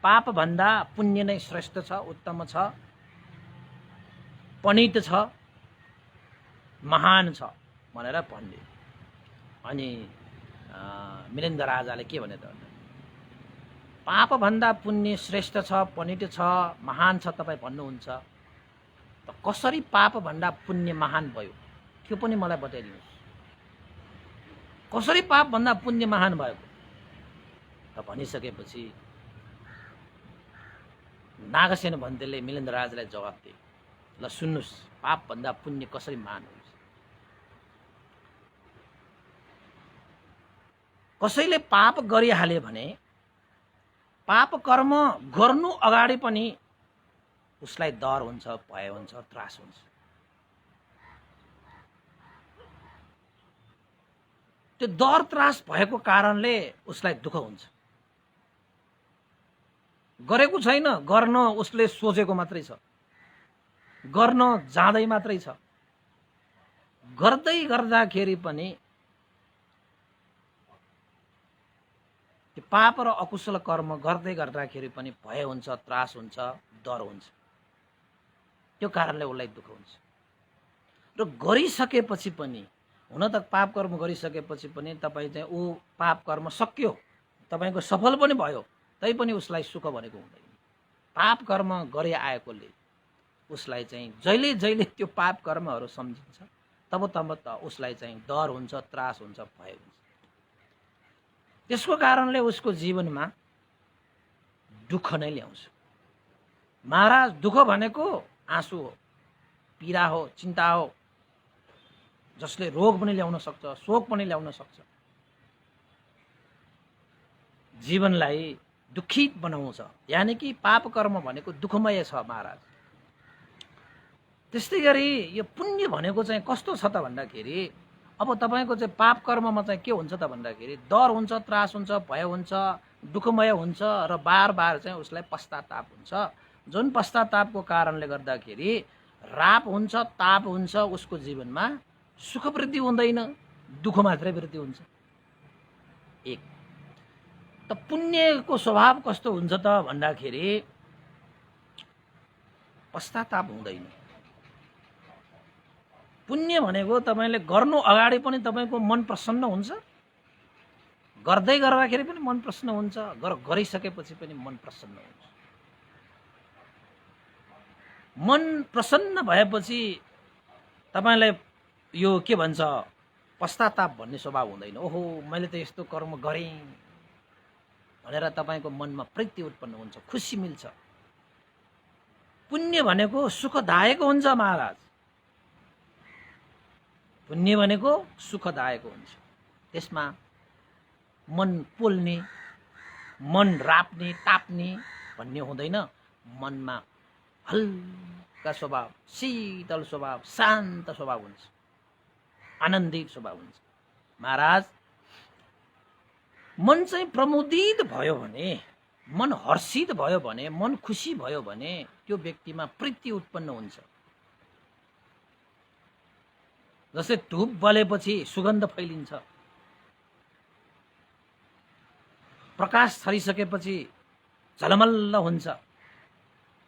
पापभन्दा पुण्य नै श्रेष्ठ छ, उत्तम छ, पण्डित छ, महान छ भनेर भन्ने। अनि मिलिन्द राजाले के भने त, पापभन्दा पुण्य श्रेष्ठ छ, पण्डित छ, महान छ तपाईँ भन्नुहुन्छ, त कसरी पापभन्दा पुण्य महान भयो त्यो पनि मलाई बताइदिनुहोस्। कसरी पापभन्दा पुण्य महान भएको त भनिसकेपछि नागसेन भन्देले मिलिन्द राजालाई जवाब दिए, ल सुन्नुहोस्, पापभन्दा पुण्य कसरी महान हुन्छ। कसैले पाप गरिहाले भने पाप कर्म गर्नु अगाडि पनि उसलाई डर हुन्छ, भय हुन्छ, त्रास हुन्छ। त्यो डर त्रास भएको कारणले उसलाई दुःख हुन्छ। गरेको छैन, गर्न उसले सोचेको मात्रै छ, गर्न जाँदै मात्रै छ। गर्दै गर्दाखेरि पनि त्यो पाप र अकुशल कर्म गर्दै गर्दाखेरि पनि भय हुन्छ, त्रास हुन्छ, डर हुन्छ। त्यो कारणले उसलाई दुःख हुन्छ। र गरिसकेपछि पनि, हुन त पाप कर्म गरिसकेपछि पनि तपाईँ चाहिँ ऊ पाप कर्म सक्यो, तपाईँको सफल पनि भयो, तैपनि उसलाई सुख भनेको हुँदैन। पाप कर्म गरे आएकोले उसलाई चाहिँ जहिले जहिले त्यो पाप कर्महरू सम्झिन्छ तब त उसलाई चाहिँ डर हुन्छ, त्रास हुन्छ, भय हुन्छ। त्यसको कारणले उसको जीवनमा दुःख नै ल्याउँछ। महाराज दुःख भनेको आँसु हो, पीडा हो, चिन्ता हो, जसले रोग पनि ल्याउन सक्छ, शोक पनि ल्याउन सक्छ, जीवनलाई दुखित बनाउँछ। यानि कि पाप कर्म भनेको दुःखमय छ महाराज। त्यस्तै गरी यो पुण्य भनेको चाहिँ कस्तो छ त भन्दाखेरि, अब तपाईँको चाहिँ पाप कर्ममा चाहिँ के हुन्छ त भन्दाखेरि डर हुन्छ, त्रास हुन्छ, भय हुन्छ, दुःखमय हुन्छ र बार बार चाहिँ उसलाई पश्चाताप हुन्छ। जुन पश्चातापको कारणले गर्दाखेरि राप हुन्छ, ताप हुन्छ, उसको जीवनमा सुख वृद्धि हुँदैन, दुःख मात्रै वृद्धि हुन्छ। एक त पुण्यको स्वभाव कस्तो हुन्छ त भन्दाखेरि पश्चाताप हुँदैन। पुण्य भनेको तपाईँले गर्नु अगाडि पनि तपाईँको मन प्रसन्न हुन्छ, गर्दै गर्दाखेरि पनि मन प्रसन्न हुन्छ, गरिसकेपछि पनि मन प्रसन्न हुन्छ। मन प्रसन्न भएपछि तपाईँलाई यो के भन्छ, पश्चाताप भन्ने स्वभाव हुँदैन। ओहो मैले त यस्तो कर्म गरेँ भनेर तपाईँको मनमा प्रीति उत्पन्न हुन्छ, खुसी मिल्छ। पुण्य भनेको सुखदायक हुन्छ महाराज। पुण्य भनेको सुखदायक हुन्छ। त्यसमा मन पोल्ने, मन राप्ने, ताप्ने भन्ने हुँदैन। मनमा हल्का स्वभाव, शीतल स्वभाव, शान्त स्वभाव हुन्छ, आनन्दित स्वभाव हुन्छ। महाराज मन चाहिँ प्रमुदित भयो भने, मन हर्षित भयो भने, मन खुसी भयो भने त्यो व्यक्तिमा प्रीति उत्पन्न हुन्छ। जस्तै धूप बलेपछि सुगन्ध फैलिन्छ, प्रकाश छरिसकेपछि झलमल्ल हुन्छ।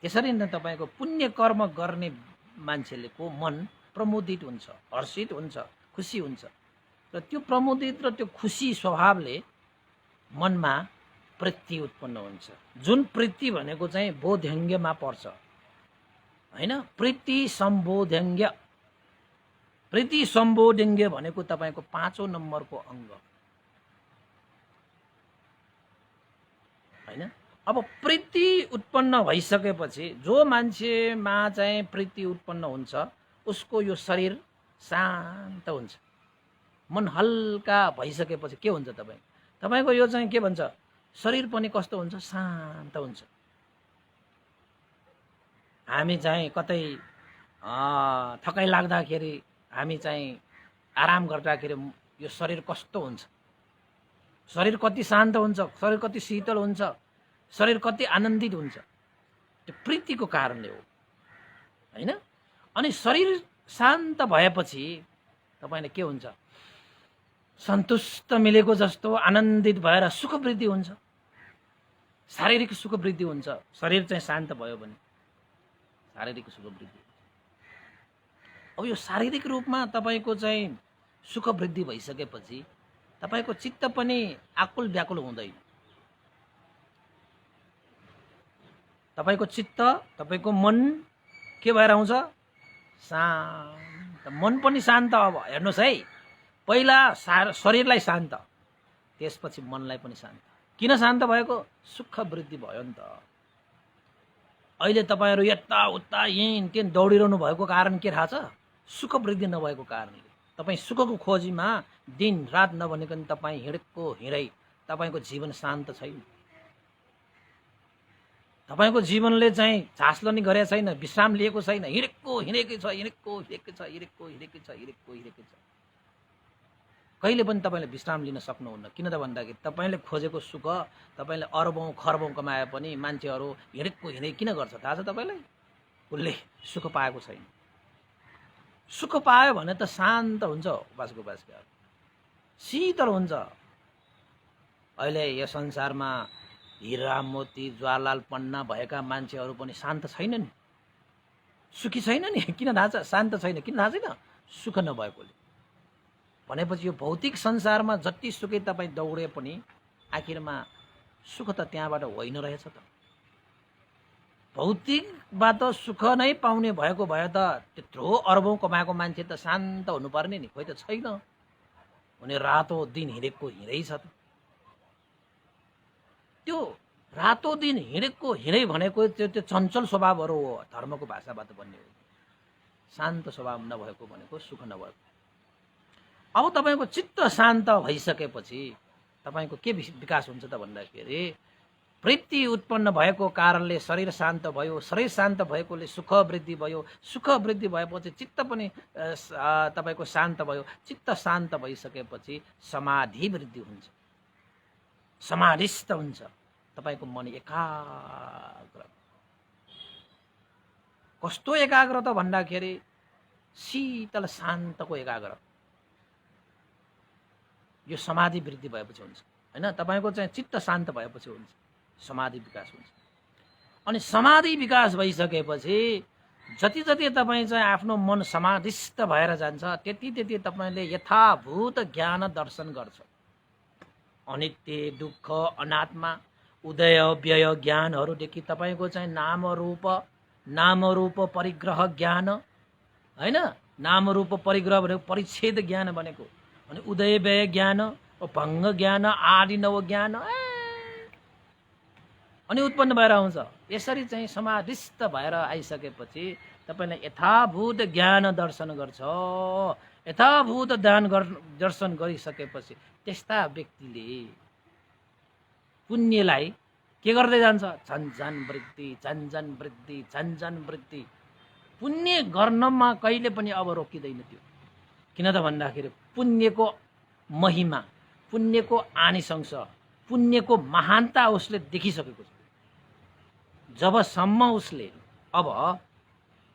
त्यसरी नै तपाईँको पुण्य कर्म गर्ने मान्छेको मन प्रमुदित हुन्छ, हर्षित हुन्छ, खुसी हुन्छ। र त्यो प्रमुदित र त्यो खुसी स्वभावले मनमा प्रीति उत्पन्न हुन्छ। जुन प्रीति भनेको चाहिँ बोध्यङ्गमा पर्छ, हैन। प्रीति सम्बोध्यङ्ग्य, प्रीति सम्बोध्यङ्ग्य भनेको तपाईको 5औं नम्बरको अङ्ग हैन। अब प्रीति उत्पन्न भइसकेपछि जो मान्छेमा चाहिँ प्रीति उत्पन्न हुन्छ उसको यो शरीर शान्त हुन्छ, मन हल्का भइसकेपछि के हुन्छ तपाईको यो चाहिँ के भन्छ, शरीर पनि कस्तो हुन्छ, शान्त हुन्छ। हामी चाहिँ कतै थकाइ लाग्दाखेरि हामी चाहिँ आराम गर्दाखेरि यो शरीर कस्तो हुन्छ, शरीर कति शान्त हुन्छ, शरीर कति शीतल हुन्छ, शरीर कति आनन्दित हुन्छ, त्यो प्रीतिको कारणले हो हैन। अनि शरीर शान्त भएपछि तपाईले के हुन्छ, सन्तुष्ट मिलेको जस्तो आनन्दित भएर सुख वृद्धि हुन्छ, शारीरिक सुख वृद्धि हुन्छ। शरीर चाहिँ शान्त भयो भने शारीरिक सुख वृद्धि। अब यो शारीरिक रूपमा तपाईको चाहिँ सुख वृद्धि भइसकेपछि तपाईको चित्त पनि आकुल व्याकुल हुँदैन। तपाईको चित्त, तपाईको मन के भएर आउँछ, शान्त। मन पनि शान्त। अब हेर्नुस् है, पहिला शरीरलाई शान्त, त्यसपछि मनलाई पनि शान्त। किन शान्त भएको, सुख वृद्धि भयो नि त। अहिले तपाईहरु यता उता यहीँ त्यहीँ दौडिरहनु भएको कारण के थाहा छ, सुख वृद्धि नभएको कारणले। तपाई सुखको खोजीमा दिन रात नभनेको तपाई हिँडेको हिँडै तपाईको जीवन शान्त छैन। तपाईको जीवनले चाहिँ झाँस्लो नि गरेको छैन, विश्राम लिएको छैन, हिँडेको हिँडेकै छ, हिँडेको हिँडेकै छ, हिँडेको हिँडेकै छ, हिँडेको हिँडेकै छ। कहिले पनि तपाईले विश्राम लिन सक्नुहुन्न। किन त भन्दाखेरि तपाईले खोजेको सुख तपाईले अरबौं खरबौं कमाए पनि मान्छेहरु हिँडेको हिँडै किन गर्छ थाहा छ तपाईलाई, उसले सुख पाएको छैन। सुख पायो भने त शान्त हुन्छ, उपासको उपासिका शीतल हुन्छ। अहिले यो संसारमा हीरा मोती ज्वालाल पन्ना भएका मान्छेहरु पनि शान्त छैनन्, सुखी छैनन्। किन थाहा छ, शान्त छैन। किन थाहा छैन, सुख नभएकोले। भनेपछि यो भौतिक संसारमा जति सुकै तपाई दौडे पनि आखिरमा सुख त त्यहाँबाट होइन रहेछ त। भौतिकबाट सुख नै पाउने भएको भए त त्यत्रो अरबौं कमाएको मान्छे त शान्त हुनुपर्ने नि, खोइ त छैन। उनी रातो दिन हिँडेको हिँडै छ त। त्यो रातो दिन हिँडेको हिँडै भनेको त्यो चञ्चल स्वभावहरु हो, धर्मको भाषाबाट भन्ने हो। शान्त स्वभाव नभएको भनेको सुख नभएको। अब तपाईको चित्त शान्त भइसकेपछि तपाईको के विकास हुन्छ त भन्दाखेरि प्रीति उत्पन्न भएको कारणले शरीर शान्त भयो, शरीर शान्त भएकोले सुख वृद्धि भयो, सुख वृद्धि भएपछि चित्त पनि तपाईको शान्त भयो। चित्त शान्त भइसकेपछि समाधि वृद्धि हुन्छ, समाधिस्थ हुन्छ। तपाईको मन एकाग्र। कस्तो एकाग्र त भन्दाखेरि शीतल शान्तको एकाग्र। यो समाधि वृद्धि भएपछि हुन्छ हैन। तपाईको चाहिँ चित्त शान्त भएपछि हुन्छ, समाधि विकास हुन्छ। अनि समाधि विकास भइसकेपछि जति जति तपाई चाहिँ आफ्नो मन समाधिस्थ भएर जान्छ त्यति त्यति तपाईले यथाभूत ज्ञान दर्शन गर्छ। अनित्य, दुःख, अनात्मा, उदय व्यय ज्ञानहरुदेखि तपाईको चाहिँ नाम रूप परिग्रह ज्ञान हैन। नाम रूप परिग्रह भनेको परिच्छेद ज्ञान भनेको, अनि उदय व्यय ज्ञान, भङ्ग ज्ञान, आदि नव ज्ञान अनि उत्पन्न भएर आउँछ। यसरी चाहिँ समाधिस्थ भएर आइसकेपछि तपाईले यथाभूत ज्ञान दर्शन गर्छ। यथाभूत दर्शन गरिसकेपछि त्यस्ता व्यक्तिले पुण्यलाई के गर्दै जान्छ, झन्झन वृद्धि, झन्झन वृद्धि, झन्झन वृद्धि। पुण्य गर्नमा कहिले पनि अब रोकिदैन त्यो। किन त भन्दाखेरि पुण्यको महिमा, पुण्यको आनिशंस, पुण्यको महानता उसले देखिसकेको छ। जबसम्म उसले अब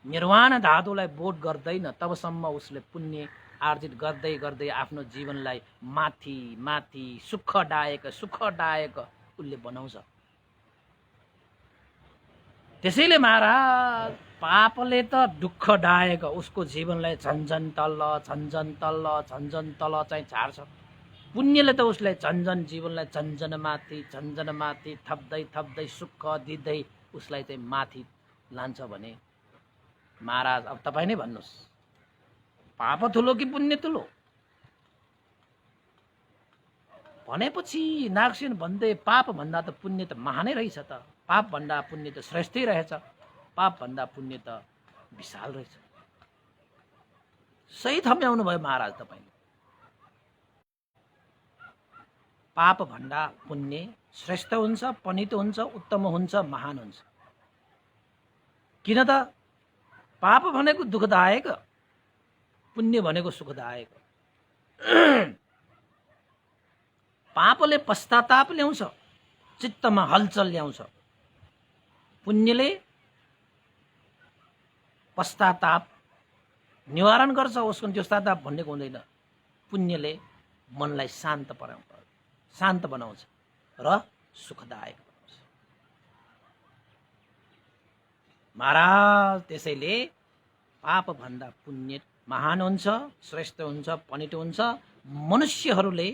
निर्वाण धातुलाई बोध गर्दैन तबसम्म उसले पुण्य आर्जित गर्दै गर्दै आफ्नो जीवनलाई माथि माथि सुखदायक उसले बनाउँछ। त्यसैले महाराज पापले त दुःखदायक उसको जीवनलाई झन्झन तल चाहिँ झार्छ। पुण्यले त उसलाई झन्झन जीवनलाई झन्झन माथि थप्दै सुख दिँदै उसलाई चाहिँ माथि लान्छ भने महाराज अब तपाईँ नै भन्नुहोस्, पाप ठुलो कि पुण्य ठुलो? भनेपछि नागसेन भन्दै पाप भन्दा त पुण्य त महानै रहेछ त, पाप भन्दा पुण्य त श्रेष्ठै रहेछ, पाप भन्दा पुण्य त विशाल रहेछ। सही थम्याउनु भयो महाराज तपाईँ। पाप भन्दा पुण्य श्रेष्ठ हुन्छ, पनित हुन्छ, उत्तम हुन्छ, महान हुन्छ। किन त पाप भनेको दुःखदायक, पुण्य भनेको सुखदायक। पापले पश्चाताप ल्याउँछ, चित्तमा हलचल ल्याउँछ। पुण्यले पश्चाताप निवारण गर्छ, उसको पश्चाताप भन्नेको हुँदैन। पुण्यले मनलाई शान्त बनाउँछ र सुखदायक बनाउँछ। महाराज त्यसैले पाप भन्दा पुण्य महान हुन्छ, श्रेष्ठ हुन्छ, पनित हुन्छ। मनुष्यहरूले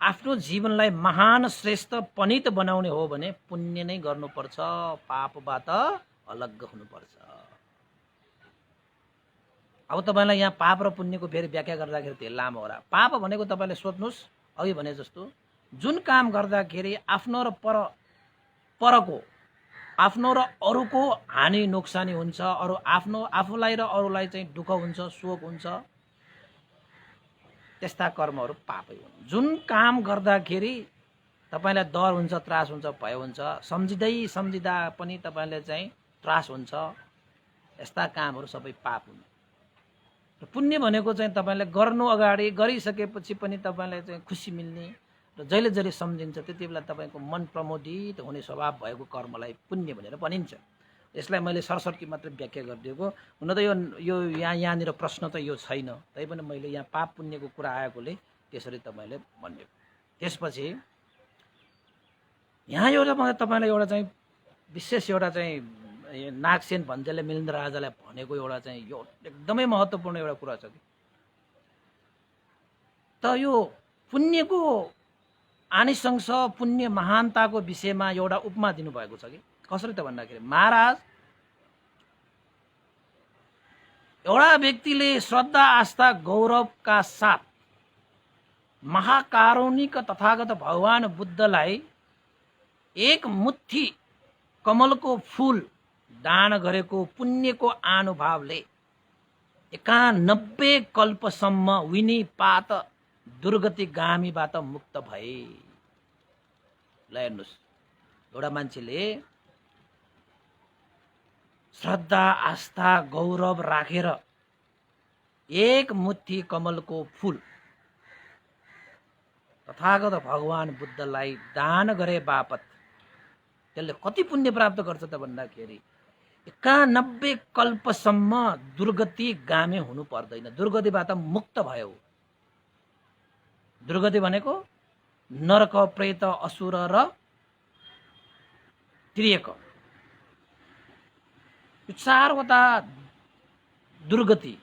आफ्नो जीवनलाई महान, श्रेष्ठ, पनित बनाउने हो भने पुण्य नै गर्नुपर्छ, पापबाट अलग हुनुपर्छ। अब तपाईलाई यहाँ पाप र पुण्यको फेरि व्याख्या गर्दाखेरि धेरै लामो होला। पाप भनेको तपाईले सोध्नुहोस्, अघि भने जस्तो जुन काम गर्दाखेरि आफ्नो र परको, आफ्नो र अरूको हानि नोक्सानी हुन्छ, आफूलाई र अरूलाई चाहिँ दुःख हुन्छ, शोक हुन्छ, त्यस्ता कर्महरू पापै हुन्। जुन काम गर्दाखेरि तपाईलाई डर हुन्छ, त्रास हुन्छ, भय हुन्छ, सम्झिँदा पनि तपाईलाई चाहिँ त्रास हुन्छ, यस्ता कामहरू सबै पाप हुन्। र पुण्य भनेको चाहिँ तपाईले गर्नु अगाडि, गरिसकेपछि पनि तपाईलाई चाहिँ खुसी मिल्ने र जहिले जहिले सम्झिन्छ त्यति बेला तपाईको मन प्रमोदित हुने स्वभाव भएको कर्मलाई पुण्य भनेर भनिन्छ। यसलाई मैले सरसर्ती मात्र व्याख्या गरिदिएको। हुन त यो यहाँनिर प्रश्न त यो छैन, तैपनि मैले यहाँ पाप पुण्यको कुरा आएकोले त्यसरी तपाईँले भनिदिएको। त्यसपछि यहाँ एउटा तपाईँलाई एउटा चाहिँ विशेष एउटा चाहिँ नागसेन भन्तेले मिलिन्द राजालाई भनेको एउटा चाहिँ यो एकदमै महत्त्वपूर्ण एउटा कुरा छ कि त यो पुण्यको आनिशंस, पुण्य महानताको विषयमा एउटा उपमा दिनुभएको छ कि कसरी त भन्दाखेरि, महाराज एउटा व्यक्तिले श्रद्धा, आस्था, गौरवका साथ महाकारुणिक तथागत भगवान बुद्धलाई एक मुट्ठी कमलको फूल दान गरेको पुण्यको अनुभवले 91 कल्पसम्म विनिपात दुर्गतिगामीबाट मुक्त भए। ल हेर्नुहोस्, एउटा मान्छेले श्रद्धा, आस्था, गौरव राखेर एक मुट्ठी कमलको फूल तथागत भगवान बुद्धलाई दान गरे बापत त्यसले कति पुण्य प्राप्त गर्छ त भन्दाखेरि 91 कल्पसम्म दुर्गति गामे हुनु पर्दैन, दुर्गतिबाट मुक्त भयो। दुर्गति भनेको नरक, प्रेत, असुर र त्रियक, यो चारवटा दुर्गति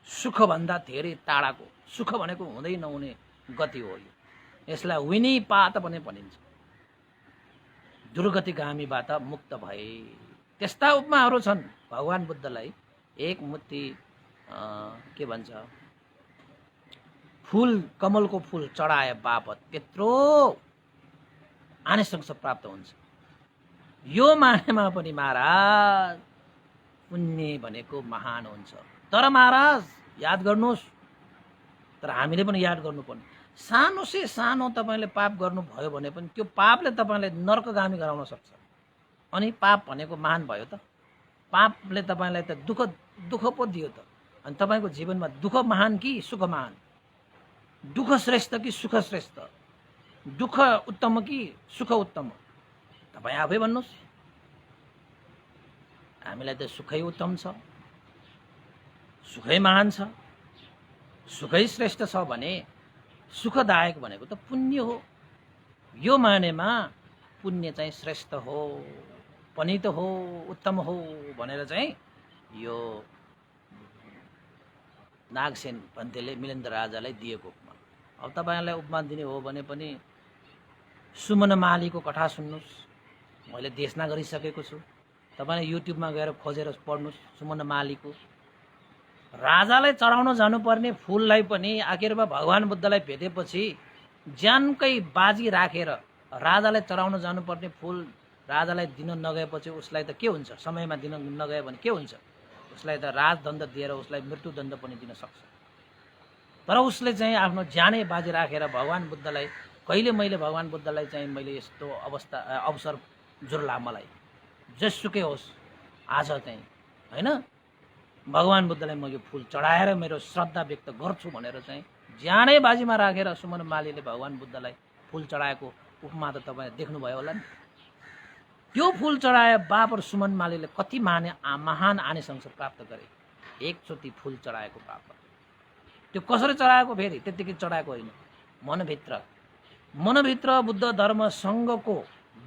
सुखभन्दा धेरै टाढाको, सुख भनेको हुँदै नहुने गति हो। यसलाई विनिपात पनि भनिन्छ। दुर्गतिगामीबाट मुक्त भए। त्यस्ता उपमाहरू छन्। भगवान बुद्धलाई एक मुट्ठी के भन्छ फूल, कमलको फूल चढाए बापत त्यत्रो आनिशंस प्राप्त हुन्छ। यो मानेमा पनि महाराज पुण्य भनेको महान हुन्छ। तर महाराज याद गर्नुहोस्, तर हामीले पनि याद गर्नुपर्ने, सानो से सानो तपाईले पाप गर्नुभयो भने पनि त्यो पापले तपाईलाई नरकगामी गराउन सक्छ। अनि पाप भनेको महान भयो त, पापले तपाईलाई त दुःख पो दियो त। अनि तपाईको जीवनमा दुःख महान कि सुख महान? दुःख श्रेष्ठ कि सुख श्रेष्ठ? दुःख उत्तम कि सुख उत्तम? तपाई आफै भन्नुहोस्। हामीलाई त सुखै उत्तम छ, सुखै महान छ, सुखै श्रेष्ठ छ भने सुखदायक भनेको त पुण्य हो। यो मानेमा पुण्य चाहिँ श्रेष्ठ हो, पनित हो, उत्तम हो भनेर चाहिँ यो नागसेन भन्तेले मिलिन्द राजालाई दिएको उपमा। अब तपाईलाई उपमा दिने हो भने पनि सुमन मालीको कथा सुन्नुहोस्। मैले देशना गरिसकेको छु। तपाईँले युट्युबमा गएर खोजेर पढ्नुहोस् सुमन मालीको। राजालाई चढाउन जानुपर्ने फुललाई पनि आखिरमा भगवान बुद्धलाई भेटेपछि ज्यानकै बाजी राखेर राजालाई चढाउन जानुपर्ने फुल राजालाई दिन नगएपछि उसलाई त के हुन्छ? समयमा दिन नगयो भने के हुन्छ? उसलाई त राजदण्ड दिएर उसलाई मृत्युदण्ड पनि दिन सक्छ। तर उसले चाहिँ आफ्नो ज्यानै बाजी राखेर भगवान बुद्धलाई कहिले मैले भगवान बुद्धलाई चाहिँ मैले यस्तो अवसर जुर्ला मलाई जसुकै होस् आज चाहिँ होइन भगवान बुद्धलाई म यो फुल चढाएर मेरो श्रद्धा व्यक्त गर्छु भनेर चाहिँ ज्यानै बाजीमा राखेर सुमन मालीले भगवान बुद्धलाई फुल चढाएको उपमा त तपाईँले देख्नुभयो होला नि। त्यो फुल चढाए बाबर सुमन मालीले कति महान आनिसंस प्राप्त गरे। एकचोटि फुल चढाएको बाबर। त्यो कसरी चढाएको? फेरि त्यतिकै चढाएको होइन, मनभित्र बुद्ध धर्म सङ्घको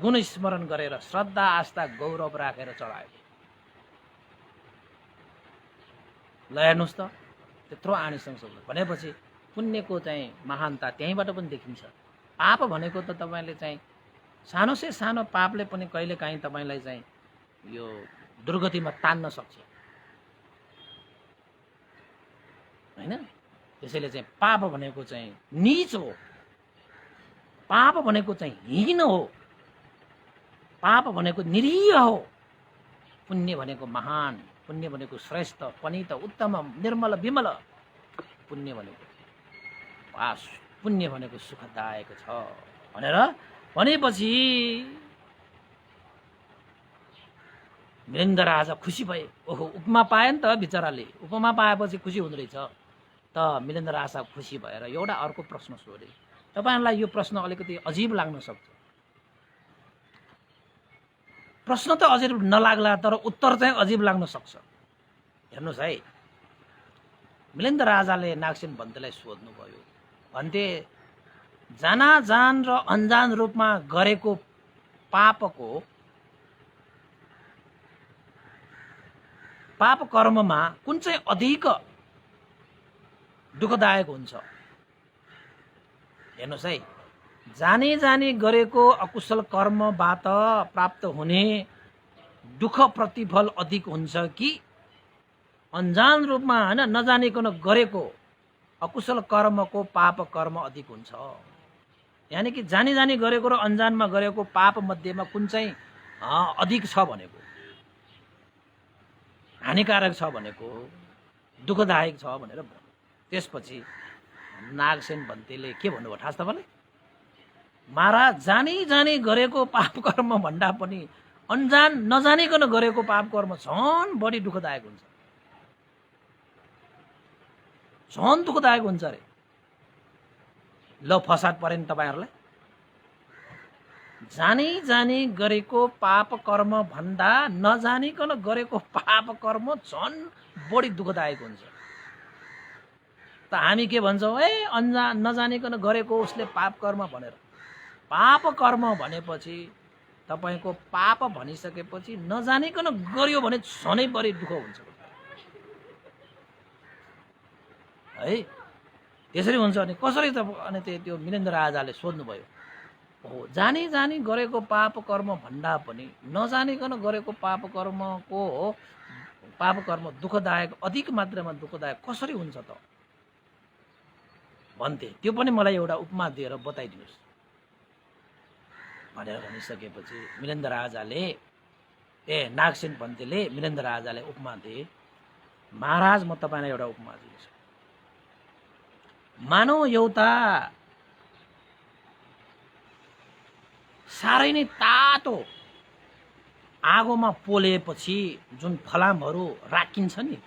गुण स्मरण गरेर श्रद्धा आस्था गौरव राखेर चढाएको। ल हेर्नुहोस् त त्यत्रो आनिसंस भनेपछि पुण्यको चाहिँ महानता त्यहीँबाट पनि देखिन्छ। पाप भनेको त तपाईँले चाहिँ सानो से सानो पापले पनि कहिलेकाहीँ तपाईँलाई चाहिँ यो दुर्गतिमा तान्न सक्छ होइन। त्यसैले चाहिँ पाप भनेको चाहिँ नीच हो, पाप भनेको चाहिँ हीन हो, पाप भनेको निरीह हो, पुण्य भनेको महान, पुण्य भनेको श्रेष्ठ, पनित, उत्तम, निर्मल, विमल। पुण्य भनेको पुण्य भनेको सुखदायक छ भनेर भनेपछि मिलिन्द राजा खुसी भए। ओहो उपमा पाए नि त बिचराले, उपमा पाएपछि खुसी हुँदो रहेछ त। मिलिन्द राजा खुसी भएर एउटा अर्को प्रश्न सोधे। तपाईँहरूलाई यो प्रश्न अलिकति अजीब लाग्न सक्छ, प्रश्न त अजीब नलाग्ला तर उत्तर चाहिँ अजीब लाग्न सक्छ। हेर्नुहोस् है, मिलिन्द राजाले नागसेन भन्तेलाई सोध्नुभयो, भन्ते जान र अनजान रूपमा गरेको पाप कर्ममा कुन चाहिँ अधिक दुःखदायक हुन्छ? हेर्नुहोस् है, जानी गरेको अकुशल कर्मबाट प्राप्त हुने दुःख प्रतिफल अधिक हुन्छ कि अनजान रूपमा होइन नजानिकन गरेको अकुशल कर्मको पाप कर्म अधिक हुन्छ? यानि कि जानी गरेको र अनजानमा गरेको पाप मध्येमा कुन चाहिँ अधिक छ भनेको, हानिकारक छ भनेको, दुःखदायक छ भनेर भन्नु। त्यसपछि नागसेन भन्तेले के भन्नुभयो थाहा छ तपाईँलाई? महाराज जानी गरेको पाप कर्म भन्दा पनि नजानिकन गरेको पाप कर्म झन् बढी दुःखदायक हुन्छ, झन् दुःखदायक हुन्छ अरे। ल फसाद परे नि तपाईँहरूलाई। जानी गरेको पाप कर्म भन्दा नजानिकन गरेको पाप कर्म झन् बढी दुःखदायक हुन्छ। त हामी के भन्छौँ? नजानिकन गरेको उसले पाप कर्म भनेर। पाप कर्म भनेपछि तपाईँको पाप भनिसकेपछि नजानिकन गर्यो भने झनै बढी दुःख हुन्छ है। त्यसरी हुन्छ। अनि कसरी त? अनि त्यो मिलिन्द राजाले सोध्नुभयो, हो जानी गरेको पाप कर्म भन्दा पनि नजानिकन गरेको पाप कर्म दुःखदायक, अधिक मात्रामा दुःखदायक कसरी हुन्छ त भन्थे। त्यो पनि मलाई एउटा उपमा दिएर बताइदिनुहोस् भनेर भनिसकेपछि मिलिन्द राजाले नागसेन भन्तेले मिलिन्द राजाले उपमा दिए। महाराज म तपाईँलाई एउटा उपमा दिन्छु। मानौ एउटा साह्रै नै तातो आगोमा पोलेपछि जुन फलामहरू राखिन्छ नि,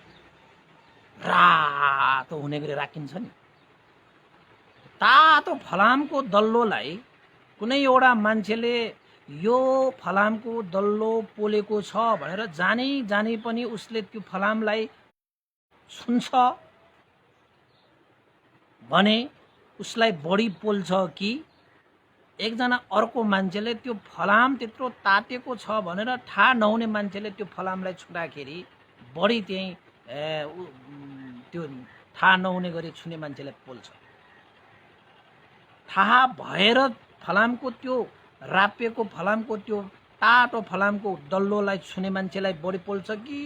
रातो हुने गरी राखिन्छ नि, तातो फलामको दल्लोलाई कुनै एउटा मान्छेले यो फलामको दल्लो पोलेको छ भनेर जानी पनि उसले त्यो फलामलाई छुन्छ भने उसलाई बढी पोल्छ कि एकजना अर्को मान्छेले त्यो फलाम त्यत्रो तातेको छ भनेर थाहा नहुने मान्छेले त्यो फलामलाई छुँदाखेरि बढी त्यही त्यो थाहा नहुने गरी छुने मान्छेलाई पोल्छ? थाहा भएर फलामको त्यो रापिएको फलामको त्यो तातो फलामको डल्लोलाई छुने मान्छेलाई बढी पोल्छ कि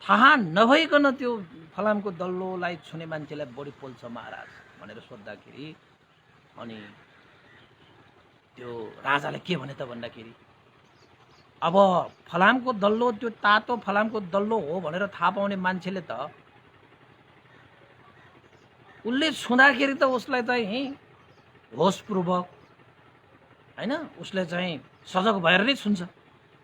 थाहा नभइकन त्यो फलामको डल्लोलाई छुने मान्छेलाई बढी पोल्छ महाराज भनेर सोद्धाखेरि अनि त्यो राजाले के भने त भन्दाखेरि अब फलामको डल्लो त्यो तातो फलामको डल्लो हो भनेर थाहा पाउने मान्छेले त उसले छुँदाखेरि त उसलाई चाहिँ होसपूर्वक हैन उसले चाहिँ सजग भएर नै छुन्छ।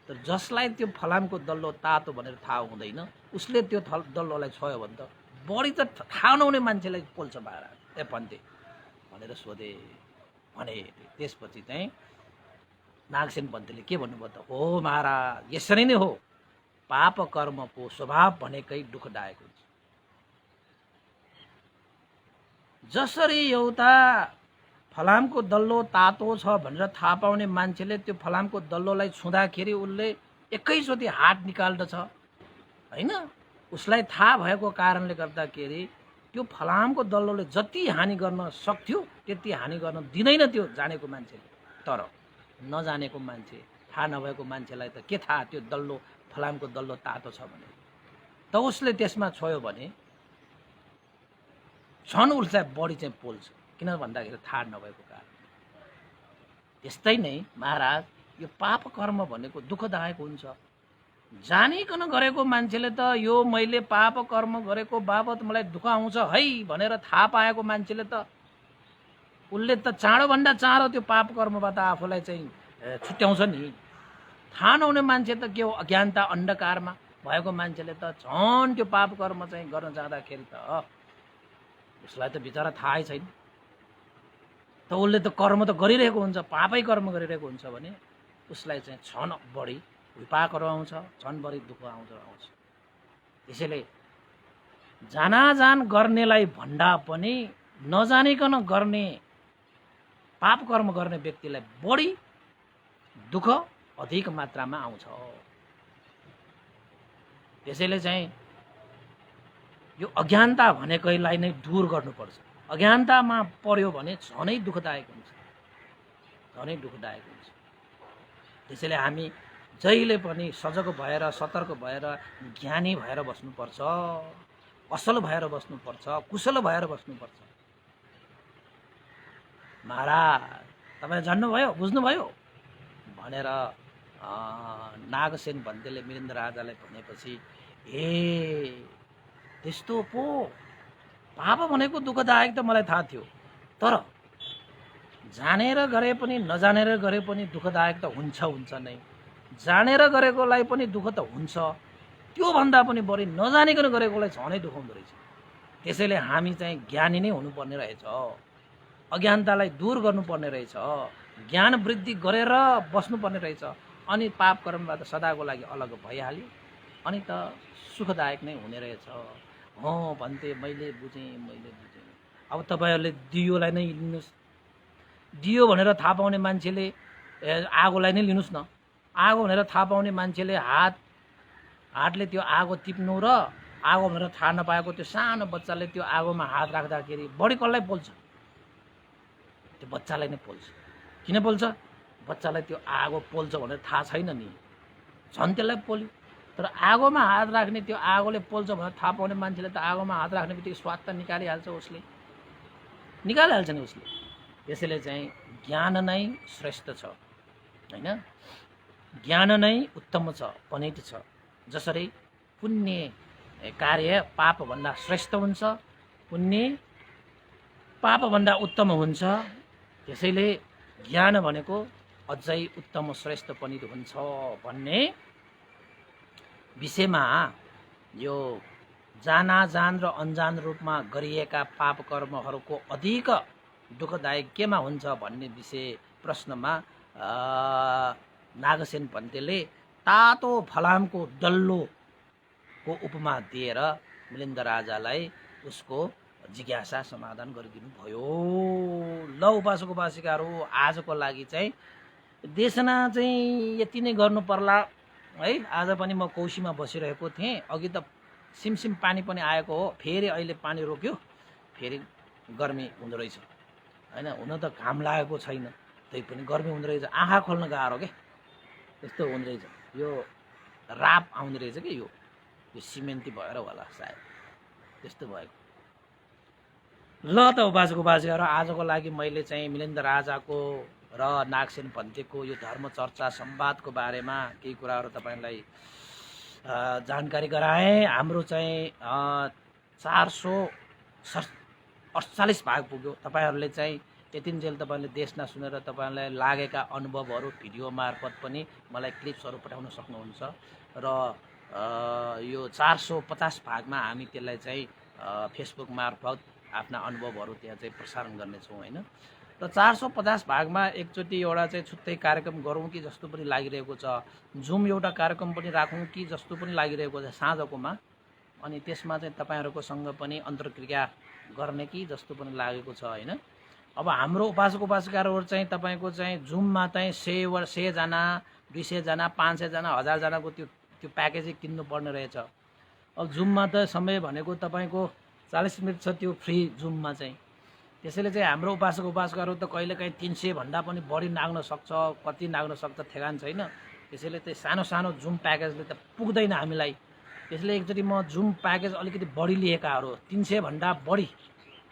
तर जसलाई त्यो फलामको डल्लो तातो भनेर थाहा हुँदैन उसले त्यो डल्लोलाई छोयो भने त बढी त थाहा नहुने मान्छेलाई पोल्छ महाराज ए भन्थे भनेर सोधे भने। त्यसपछि चाहिँ नागसेन पन्थीले के भन्नुभयो त हो महाराज यसरी नै हो पाप कर्मको स्वभाव भनेकै दुःखदायक हुन्छ। जसरी एउटा फलामको डल्लो तातो छ भनेर थाहा पाउने मान्छेले त्यो फलामको डल्लोलाई छुँदाखेरि उसले एकैचोटि हात निकाल्दछ हैन उसलाई थाहा भएको कारणले गर्दाखेरि त्यो फलामको डल्लोले जति हानि गर्न सक्थ्यो त्यति हानि गर्न दिँदैन त्यो जानेको मान्छेले। तर नजानेको मान्छे थाहा नभएको मान्छेलाई त के थाहा त्यो डल्लो फलामको डल्लो तातो छ भने त उसले त्यसमा छोयो भने झन् उसलाई बढी चाहिँ पोल्छ किन भन्दाखेरि थाहा नभएको कारण। त्यस्तै नै महाराज यो पाप कर्म भनेको दुःखदायक हुन्छ। जानिकन गरेको मान्छेले त यो मैले पाप कर्म गरेको बाबत मलाई दुःख आउँछ है भनेर थाहा पाएको मान्छेले त उसले त चाँडोभन्दा चाँडो त्यो पाप कर्मबाट आफूलाई चाहिँ छुट्याउँछ नि। थाहा नहुने मान्छे त के हो अज्ञानता अन्धकारमा भएको मान्छेले त झन् त्यो पाप कर्म चाहिँ गर्न जाँदाखेरि त उसलाई त बिचरा थाहै छैन त उसले त कर्म त गरिरहेको हुन्छ पापै कर्म गरिरहेको हुन्छ भने उसलाई चाहिँ झन् बढी विपाकहरू आउँछ झन् बढी दुःख आउँछ। त्यसैले जानाजान गर्नेलाई भन्दा पनि नजानिकन गर्ने पाप कर्म गर्ने व्यक्तिलाई बढी दुःख अधिक मात्रामा आउँछ। त्यसैले चाहिँ यो अज्ञानता भनेकैलाई नै दूर गर्नुपर्छ। अज्ञानतामा पर्यो भने झनै दुःखदायक हुन्छ झनै दुःखदायक हुन्छ। त्यसैले हामी जहिले पनि सजग भएर सतर्क भएर ज्ञानी भएर बस्नुपर्छ असल भएर बस्नुपर्छ कुशल भएर बस्नुपर्छ। महाराज तपाईले जान्नुभयो बुझ्नुभयो भनेर नागसेन भन्तेले मिलिन्द राजालाई भनेपछि ए त्यस्तो पो पाप भनेको दुःखदायक त मलाई थाहा थियो तर जानेर गरे पनि नजानेर गरे पनि दुःखदायक त हुन्छ नै। जानेर गरेकोलाई पनि दुःख त हुन्छ त्यो भन्दा पनि बढी नजानिकन गरेकोलाई झनै दुखाउँदो रहेछ। त्यसैले हामी चाहिँ ज्ञानी नै हुनुपर्ने रहेछ अज्ञानतालाई दूर गर्नुपर्ने रहेछ ज्ञान वृद्धि गरेर बस्नुपर्ने रहेछ अनि पाप कर्मबाट सदाको लागि अलग भइहाल्यो अनि त सुखदायक नै हुने रहेछ। भन्थे मैले बुझेँ। अब तपाईहरुले दियोलाई नै लिनुस् दियो भनेर थाहा पाउने मान्छेले आगोलाई नै लिनुस् न। आगो भनेर थाहा पाउने मान्छेले हातले त्यो आगो टिप्नु र आगो भनेर थाहा नपाएको त्यो सानो बच्चाले त्यो आगोमा हात राख्दाखेरि बढी कसलाई पोल्छ त्यो बच्चालाई नै पोल्छ। किन पोल्छ बच्चालाई त्यो आगो पोल्छ भनेर थाहा छैन नि झन् त्यसलाई पोल्यो। तर आगोमा हात राख्ने त्यो आगोले पोल्छ भनेर थाहा पाउने मान्छेले त आगोमा हात राख्ने बित्तिकै स्वाद त निकालिहाल्छ उसले निकालिहाल्छ नि उसले। त्यसैले चाहिँ ज्ञान नै श्रेष्ठ छ हैन ज्ञान नै उत्तम छ पनित छ। जसरी पुण्य कार्य पाप भन्दा श्रेष्ठ हुन्छ पुण्य पाप भन्दा उत्तम हुन्छ त्यसैले ज्ञान भनेको अझै उत्तम श्रेष्ठ पनित हुन्छ भन्ने विषयमा यो जानाजान र अनजान रूपमा गरिएका पाप कर्महरूको अधिक दुःखदायक केमा हुन्छ भन्ने विषय प्रश्नमा नागसेन पन्थीले तातो फलामको डल्लोको उपमा दिएर मिलिन्द राजालाई उसको जिज्ञासा समाधान गरिदिनु भयो। ल उपासक उपासिकाहरू आजको लागि चाहिँ देशना चाहिँ यति नै गर्नु पर्ला है। आज पनि म कौशीमा बसिरहेको थिएँ अघि त सिमसिम पानी पनि आएको हो फेरि अहिले पानी रोक्यो फेरि गर्मी हुँदो रहेछ हैन। हुन त घाम लागेको छैन त्यही पनि गर्मी हुँदो रहेछ, आँखा खोल्न गाह्रो के त्यस्तो हुँदो रहेछ। यो राप आउँदो रहेछ कि यो सिमेन्टी भएर होला सायद त्यस्तो भएको। ल त उपासक उपासिकाहरू, आजको लागि मैले चाहिँ मिलिन्द राजाको र नागसेन भन्तेको यो धर्मचर्चा संवादको बारेमा केही कुराहरू तपाईँलाई जानकारी गराएँ। हाम्रो चाहिँ 448 भाग पुग्यो। तपाईँहरूले चाहिँ यतिन्जेल तपाईँले देश नसुनेर तपाईँलाई लागेका अनुभवहरू भिडियो मार्फत पनि मलाई क्लिप्सहरू पठाउन सक्नुहुन्छ र यो 450 भागमा हामी त्यसलाई चाहिँ फेसबुक मार्फत आफ्ना अनुभवहरू त्यहाँ चाहिँ प्रसारण गर्नेछौँ होइन। र 450 भागमा एकचोटि एउटा चाहिँ छुट्टै कार्यक्रम गरौँ कि जस्तो पनि लागिरहेको छ। जुम एउटा कार्यक्रम पनि राखौँ कि जस्तो पनि लागिरहेको छ साँझकोमा, अनि त्यसमा चाहिँ तपाईँहरूकोसँग पनि अन्तर्क्रिया गर्ने कि जस्तो पनि लागेको छ होइन। अब हाम्रो उपासक उपासिकाहरू चाहिँ तपाईँको चाहिँ जुममा चाहिँ 100 जना 200 जना 500 जना 1000 जनाको त्यो प्याकेजै किन्नुपर्ने रहेछ। अब जुममा त समय भनेको तपाईँको 40 मिनट छ त्यो फ्री जुममा चाहिँ। त्यसैले चाहिँ हाम्रो उपासक उपासिकाहरू त कहिलेकाहीँ 300 भन्दा पनि बढी नाग्न सक्छ, कति नाग्न सक्छ ठेगान छैन। त्यसैले चाहिँ सानो सानो जुम प्याकेजले त पुग्दैन हामीलाई। त्यसले एकचोटि म जुम प्याकेज अलिकति बढी लिएकाहरू 300 भन्दा बढी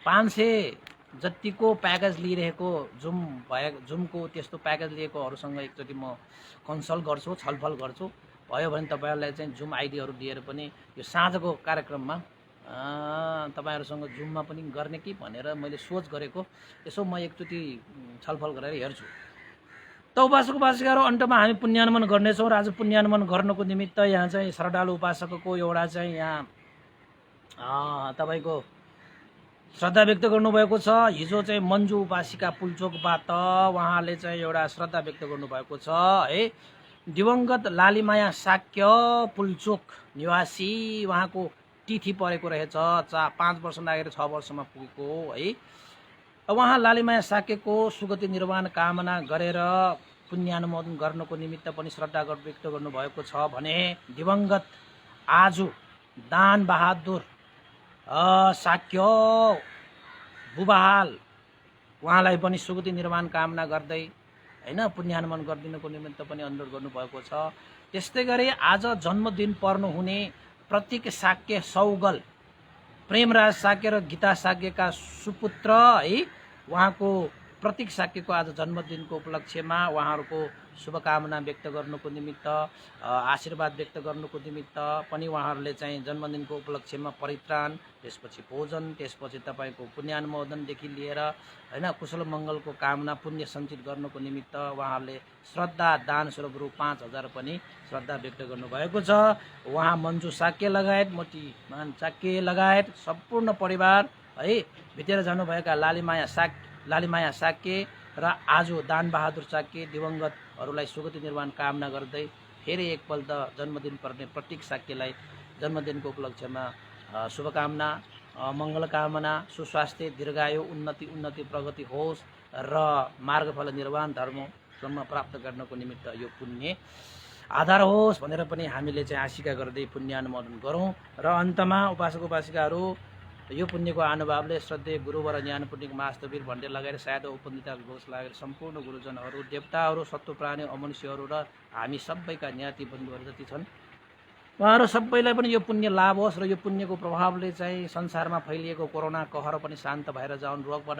500 जतिको प्याकेज लिइरहेको जुमको त्यस्तो प्याकेज लिएकोहरूसँग एकचोटि म कन्सल्ट गर्छु, छलफल गर्छु। भयो भने तपाईँहरूलाई चाहिँ जुम आइडीहरू दिएर पनि यो साँझको कार्यक्रममा तपाईँहरूसँग जुममा पनि गर्ने कि भनेर मैले सोच गरेको। यसो म एकचोटि छलफल गरेर हेर्छु। त उपासक उपासिकाहरू, अन्तमा हामी पुण्यानुमन गर्नेछौँ र आज पुण्यानुमन गर्नको निमित्त यहाँ चाहिँ श्रद्धालु उपासकको एउटा चाहिँ यहाँ तपाईँको श्रद्धा व्यक्त गर्नुभएको छ। हिजो चाहिँ मन्जु उपासिका पुल्चोकबाट उहाँले चाहिँ एउटा श्रद्धा व्यक्त गर्नुभएको छ है। दिवंगत लालीमाया साक्य पुल्चोक निवासी, उहाँको तिथि परेको रहेछ, 5 वर्ष लागेर 6 वर्षमा पुगेको है। उहाँ लालीमाया साक्यको सुगति निर्वाण कामना गरेर पुण्यानुमोदन गर्नको निमित्त पनि श्रद्धा व्यक्त गर्नुभएको छ भने दिवंगत आजु दान बहादुर साक्य बुबाहाल उहाँलाई पनि सुगति निर्माण कामना गर्दै होइन पुण्यानुमोदन गरिदिनुको निमित्त पनि अनुरोध गर्नुभएको छ। त्यस्तै गरी आज जन्मदिन पर्नुहुने प्रतीक साक्य सौगल, प्रेमराज साक्य र गीता साक्यका सुपुत्र है, उहाँको प्रतीक साक्यको आज जन्मदिनको उपलक्ष्यमा उहाँहरूको शुभकामना व्यक्त गर्नुको निमित्त, आशीर्वाद व्यक्त गर्नुको निमित्त पनि उहाँहरूले चाहिँ जन्मदिनको उपलक्ष्यमा परित्राण, त्यसपछि भोजन, त्यसपछि तपाईँको पुण्यानुमोदनदेखि लिएर होइन कुशल मङ्गलको कामना पुण्य सञ्चित गर्नुको निमित्त उहाँहरूले श्रद्धा दान स्वरूप रु 5000 पनि श्रद्धा व्यक्त गर्नुभएको छ। उहाँ मन्जु साक्य लगायत मोतीमान साक्य लगायत सम्पूर्ण परिवार है, भित्र जानुभएका लालीमाया साक्य र आजु दान बहादुर साक्य दिवंगतहरूलाई सुगति निर्वाण कामना गर्दै फेरि एकपल्ट जन्मदिन पर्ने प्रतीक साक्यलाई जन्मदिनको उपलक्ष्यमा शुभकामना, मङ्गलकामना, सुस्वास्थ्य, दीर्घायु, उन्नति प्रगति होस् र मार्गफल निर्वाण धर्मसम्म प्राप्त गर्नको निमित्त यो पुण्य आधार होस् भनेर पनि हामीले चाहिँ आशिका गर्दै पुण्यानुमोदन गरौँ। र अन्तमा उपासक उपासिकाहरू, यो पुण्यको अनुभावले श्रद्धेय गुरुवर ज्ञान पुण्यक मास्तवीर भन्डे लगाएर सायद उपनिता घोष लगाएर सम्पूर्ण गुरुजनहरू, देवताहरू, सत्व प्राणी, अमनुष्यहरू र हामी सबैका ज्ञाति बन्धुहरू जति छन् उहाँहरू सबैलाई पनि यो पुण्य लाभ होस् र यो पुण्यको प्रभावले चाहिँ संसारमा फैलिएको कोरोना कहर पनि शान्त भएर जाउन्, रोगबाट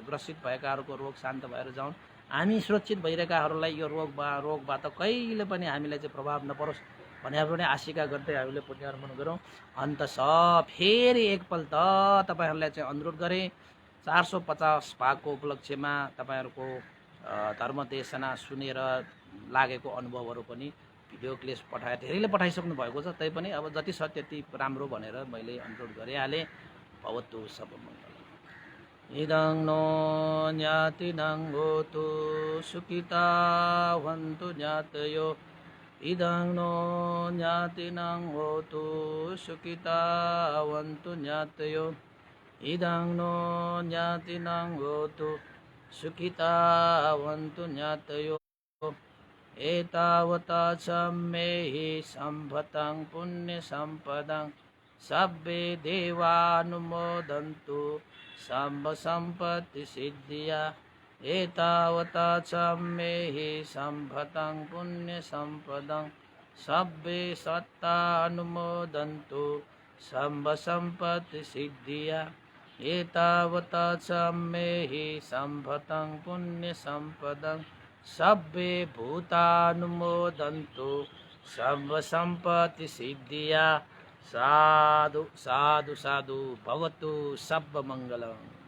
ग्रसित भएकाहरूको रोग शान्त भएर जाउन्, हामी सुरक्षित भइरहेकाहरूलाई यो रोगबाट कहिले पनि हामीलाई चाहिँ प्रभाव नपरोस् भनेर पनि आशिका गर्दै हामीले पुण्यार्पण गरौँ। अन्त फेरि एकपल्ट तपाईँहरूलाई चाहिँ अनुरोध गरेँ 450 भागको उपलक्ष्यमा तपाईँहरूको धर्मदेशना सुनेर लागेको अनुभवहरू पनि भिडियो क्लिप पठाए, धेरैले पठाइसक्नु भएको छ। तैपनि अब जति छ त्यति राम्रो भनेर मैले अनुरोध गरिहालेँ। भवतु सर्वमङ्गलम्। इदं नो ज्ञातिनं होतु सुखिता भवन्तु ज्ञातयो, इदं नो ज्ञातिनं होतु सुखिता भवन्तु ज्ञातयो, इदं नो ज्ञातिनं होतु सुखिता भवन्तु ज्ञातयो। एतावता च मे हि सम्भतं पुण्यसम्पदं सब्बे देवानुमोदन्तु सम्पत्तिसिद्धिया। एतावता च मे हि सम्भतं पुण्यसम्पदं सब्बे सत्ता अनुमोदन्तु सम्पत्तिसिद्धिया एतावता च मे हि सम्भतं पुण्यसम्पदं सब्बे भूतानुमोदन्तु सम्पत्तिसिद्धिया साधु साधु साधु भवतु सर्वमङ्गलम्।